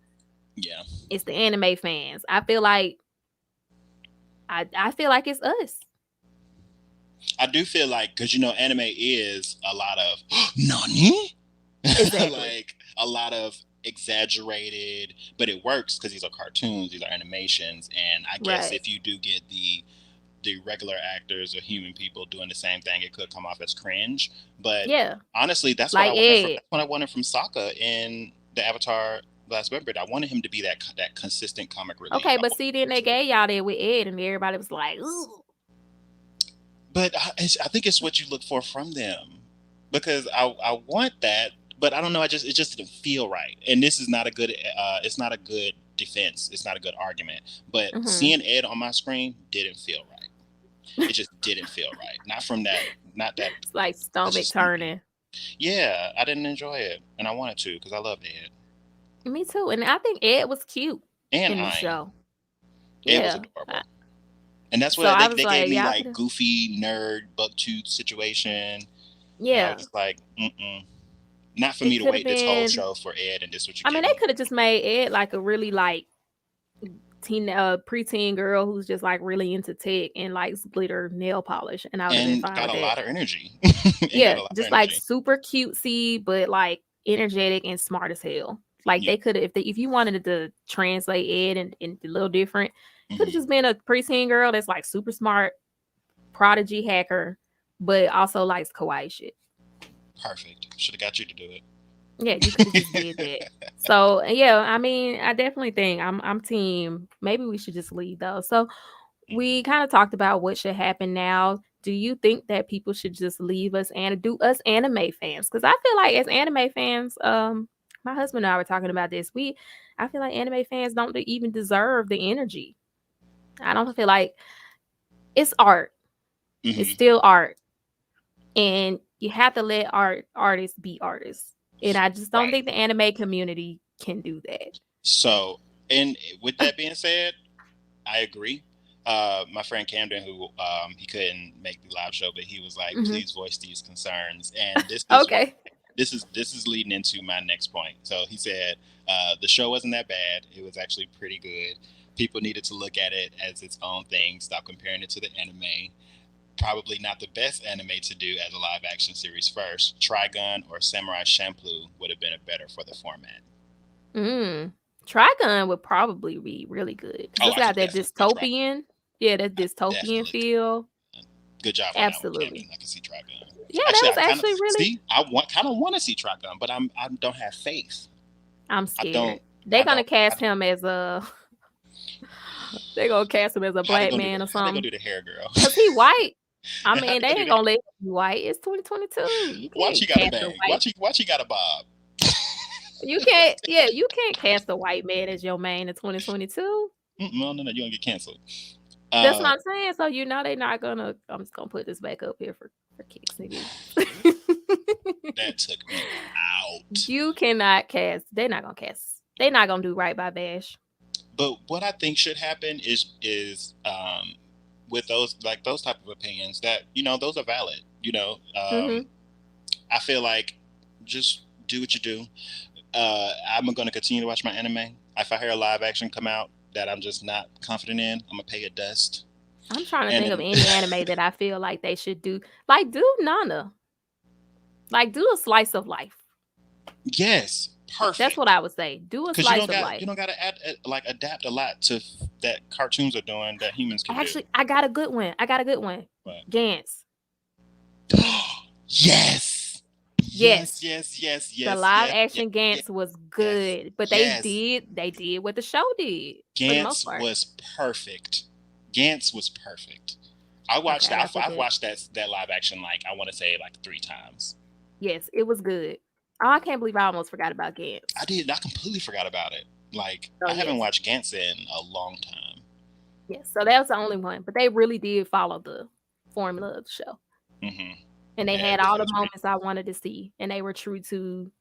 Yeah. It's the anime fans. I feel like it's us. I do feel like, because anime is a lot of nani? Exactly. Like a lot of exaggerated, but it works because these are cartoons, these are animations, and I guess if you do get the regular actors or human people doing the same thing, it could come off as cringe. But honestly, that's what I wanted from Sokka in the Avatar Last Airbender. I wanted him to be that consistent comic relief. Okay, but see, then they gave y'all that with Ed, and everybody was like, ooh. But I think it's what you look for from them, because I want that, but I don't know. It just didn't feel right. And this is not a good. It's not a good defense. It's not a good argument. But seeing Ed on my screen didn't feel right. It just didn't feel right. Not from that. Not that. It's like stomach turning. Yeah, I didn't enjoy it, and I wanted to because I loved Ed. Me too, and I think Ed was cute in the show. Ed was adorable. And that's what they gave me, like, goofy nerd bucktooth situation. Yeah, I was like, not for me to wait this whole show for Ed, and this what you. I mean, they could have just made Ed like a really like preteen girl who's just like really into tech and likes glitter nail polish, and I would have been fine got with a lot of energy. Just like super cutesy, but like energetic and smart as hell. Like they could have, if you wanted to translate Ed and a little different. Could have just been a preteen girl that's like super smart, prodigy hacker, but also likes kawaii shit. Perfect. Should have got you to do it. Yeah, you could have just did that. So yeah, I mean, I definitely think I'm team. Maybe we should just leave though. So we kind of talked about what should happen now. Do you think that people should just leave us and do us anime fans? Because I feel like as anime fans, my husband and I were talking about this. I feel like anime fans don't even deserve the energy. I don't feel like it's art. It's still art. And you have to let artists be artists. And I just don't think the anime community can do that. So, and with that being said, I agree. My friend Camden, who he couldn't make the live show, but he was like, please voice these concerns. And this is this is leading into my next point. So he said, the show wasn't that bad. It was actually pretty good. People needed to look at it as its own thing. Stop comparing it to the anime. Probably not the best anime to do as a live action series first. Trigun or Samurai Champloo would have been better for the format. Trigun would probably be really good. It's got that dystopian, that dystopian feel. Good job. Absolutely. I can see Trigun. Yeah, that was actually really. See, I kind of want to see Trigun, but I don't have faith. I'm scared. They're gonna cast him as a. They're gonna cast him as a black man or something. They're gonna do the hair girl. Cause he white. I mean, they ain't gonna let him be white. It's 2022. Watch he got a bang. Watch he got a bob. You can't. Yeah, you can't cast a white man as your main in 2022. No, you gonna get canceled. That's what I'm saying. So they're not gonna. I'm just gonna put this back up here for kicks and giggles. That took me out. You cannot cast. They're not gonna cast. They're not gonna do right by Bash. But what I think should happen is with those type of opinions that those are valid. I feel like just do what you do. I'm going to continue to watch my anime. If I hear a live action come out that I'm just not confident in, I'm gonna pay it dust. I'm trying to think of any anime that I feel like they should do. Like, do Nana. Like, do a slice of life. Yes, perfect. That's what I would say. Do a slice of life. You don't got to adapt a lot to that cartoons are doing that humans can Actually, do. I got a good one. What? Gantz. Yes. The live action Gantz was good, but they did what the show did. Gantz was perfect. I watched I've watched that live action I want to say 3 times. Yes, it was good. Oh, I can't believe I almost forgot about Gantz. I did. I completely forgot about it. I haven't watched Gantz in a long time. Yes, so that was the only one. But they really did follow the formula of the show. Mm-hmm. And they had all the moments I wanted to see. And they were true to,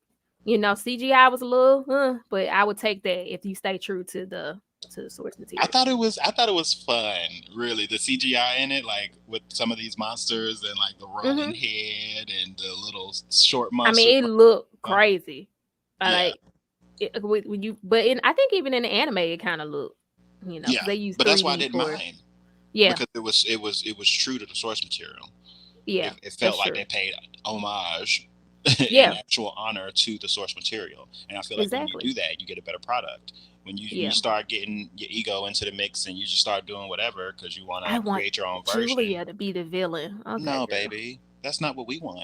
CGI was a little, but I would take that if you stay true to the source material. I thought it was fun, really. The CGI in it, with some of these monsters and the rolling head and the little short monster. I mean, it looked crazy. Yeah. I think even in the anime it kind of looked, they used. But that's why I didn't mind. Yeah, because it was true to the source material. Yeah, it felt like they paid homage and actual honor to the source material, and I feel like when you do that, you get a better product. When you start getting your ego into the mix and you just start doing whatever because you want to create your own version. Julia to be the villain. Okay, no, baby, that's not what we want.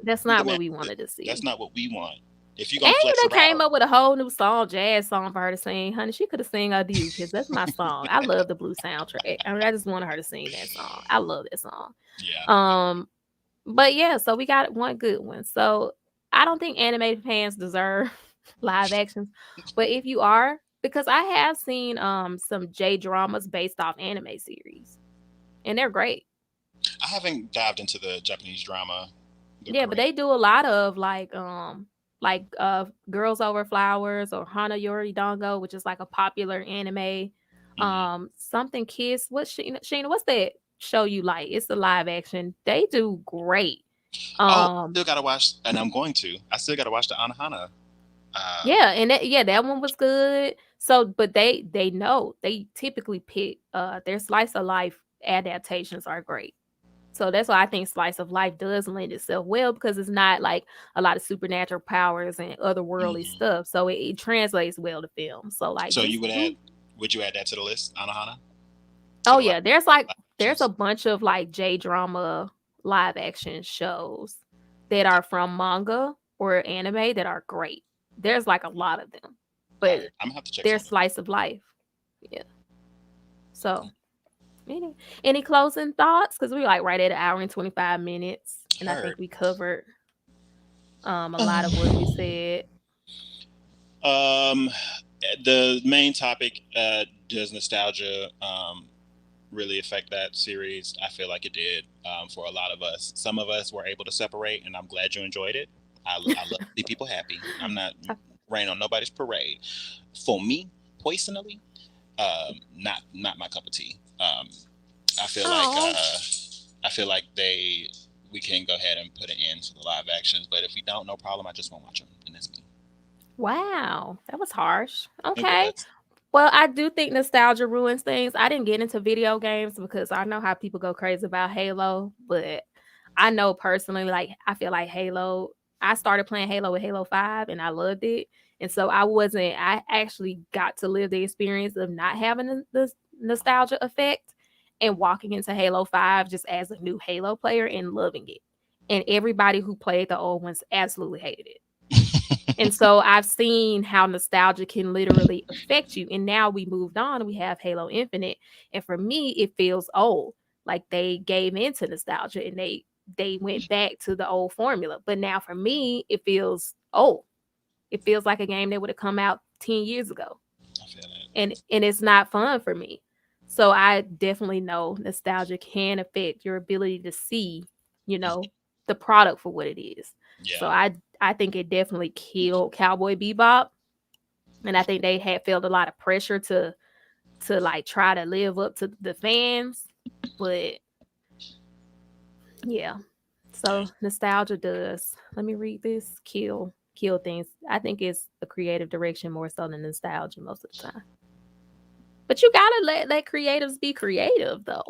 That's not what we wanted to see. That's not what we want. If you're gonna and they came up with a whole new jazz song for her to sing. Honey, she could have sang Adieu because that's my song. I love the Blue soundtrack. I mean, I just wanted her to sing that song. I love that song. Yeah. But yeah, so we got one good one. So I don't think animated fans deserve live actions, but if you are, because I have seen some J dramas based off anime series, and they're great. I haven't dived into the Japanese drama. But they do a lot of Girls Over Flowers or Hana Yori Dango, which is a popular anime. Something Kiss. What's Sheena? What's that show you like? It's a live action. They do great. I still gotta watch, and I'm going to. I still gotta watch the Anohana. That one was good. So, but they know they typically pick their slice of life adaptations are great. So that's why I think slice of life does lend itself well because it's not a lot of supernatural powers and otherworldly stuff. So it translates well to film. So so would you add that to the list, Anohana? Oh yeah, there's a bunch of J drama live action shows that are from manga or anime that are great. There's a lot of them, but I'm gonna have to check. Their slice of life, yeah. So, any closing thoughts? Because we're right at an hour and 25 minutes, and I think we covered a lot of what we said. The main topic, does nostalgia really affect that series? I feel like it did for a lot of us. Some of us were able to separate, and I'm glad you enjoyed it. I love to see people happy. I'm not raining on nobody's parade. For me, personally, not my cup of tea. I feel like we can go ahead and put an end to the live actions, but if we don't, no problem. I just won't watch them, and that's me. Wow, that was harsh. Okay. Well, I do think nostalgia ruins things. I didn't get into video games because I know how people go crazy about Halo, but I know personally, I feel like Halo, I started playing Halo with Halo 5 and I loved it. And so I actually got to live the experience of not having the nostalgia effect and walking into Halo 5 just as a new Halo player and loving it. And everybody who played the old ones absolutely hated it. And so I've seen how nostalgia can literally affect you. And now we moved on. We have Halo Infinite. And for me, it feels old. Like they gave into nostalgia and they went back to the old formula. But now for me, it feels old. It feels like a game that would have come out 10 years ago. I feel that. And it's not fun for me. So I definitely know nostalgia can affect your ability to see, the product for what it is. So Yeah. I think it definitely killed Cowboy Bebop, and I think they had felt a lot of pressure to like try to live up to the fans, but yeah. So nostalgia does. Let me read this. Kill things. I think it's a creative direction more so than nostalgia most of the time. But you gotta let creatives be creative though.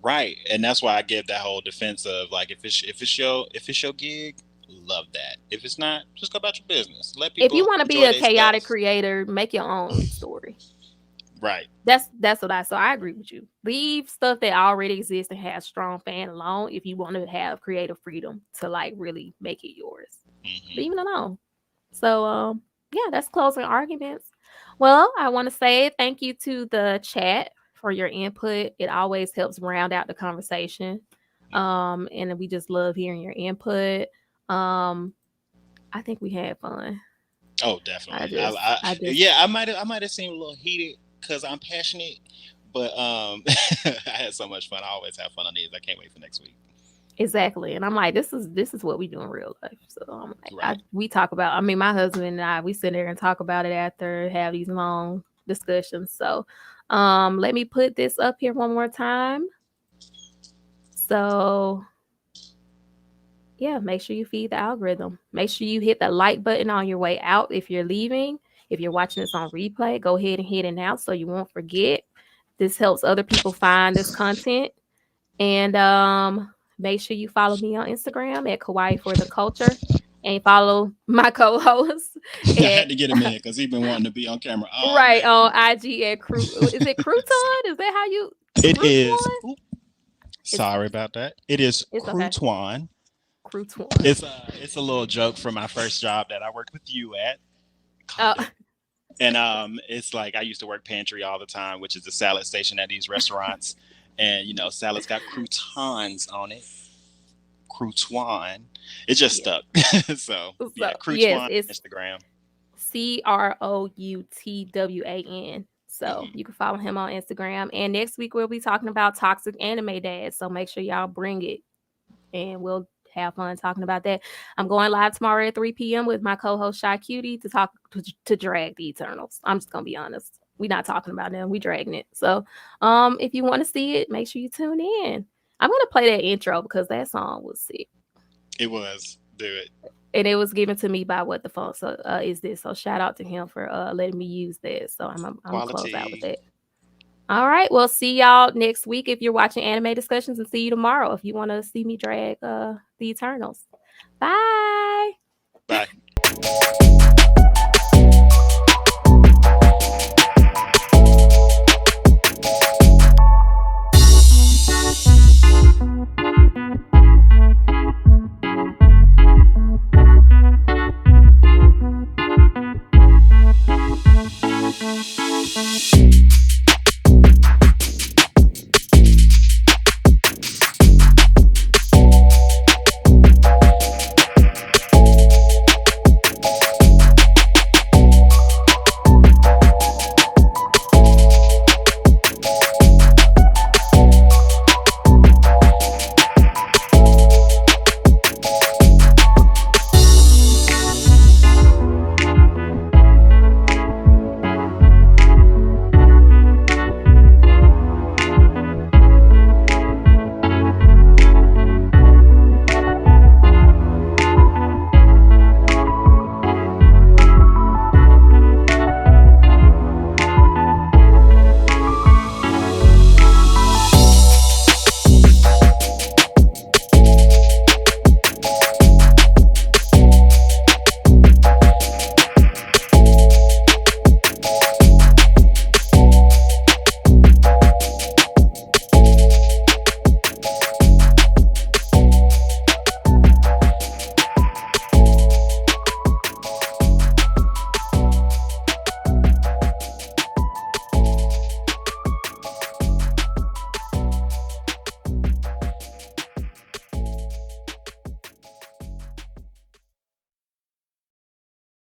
Right, and that's why I give that whole defense of like if it's your gig, love that. If it's not, just go about your business. Let If you people want to be enjoy a their chaotic stuff. creator, make your own story. Right. That's what I so I agree with you. Leave stuff that already exists and has strong fan alone if you want to have creative freedom to like really make it yours. Leave it alone. So yeah, that's closing arguments. Well, I want to say thank you to the chat for your input. It always helps round out the conversation. And we just love hearing your input. I think we had fun. Oh, I definitely. just I just Yeah, I might have seemed a little heated because I'm passionate, but I had so much fun. I always have fun on these. I can't wait for next week. Exactly. And I'm like, this is what we do in real life. So I'm like, Right. we talk about, I mean, my husband and I, we sit there and talk about it after, have these long discussions. So let me put this up here one more time. So yeah, make sure you feed the algorithm. Make sure you hit the like button on your way out if you're leaving. If you're watching this on replay, go ahead and hit it now so you won't forget. This helps other people find this content. And make sure you follow me on Instagram at Kawaii for the Culture. And follow my co-host I at had to get him in because he's been wanting to be on camera all right day. on IG at Is it Crouton? Is that how you It is. Crouton? It's Sorry about that. It is it's okay. crouton. Crouton. It's a little joke from my first job that I worked with you at. Uh, Calm down. And it's like I used to work pantry all the time, which is the salad station at these restaurants. And salads got croutons on it. Crouton. It just yeah. stuck. So So yeah, yes, crouton it's Instagram. CROUTWAN. So Hmm. you can follow him on Instagram. And next week we'll be talking about toxic anime dads. So make sure y'all bring it, and we'll have fun talking about that. I'm going live tomorrow at 3 p.m. with my co-host Shy Cutie to talk to drag the Eternals. I'm just gonna be honest. We're not talking about them. We dragging it. So if you want to see it, make sure you tune in. I'm gonna play that intro because that song was sick. It was. Do it. And it was given to me by What the Funk. So is this. So shout out to him for letting me use that. So I'm gonna close out with Quality. that. All right. Well, see y'all next week if you're watching anime discussions, and see you tomorrow if you want to see me drag the Eternals. Bye. Bye.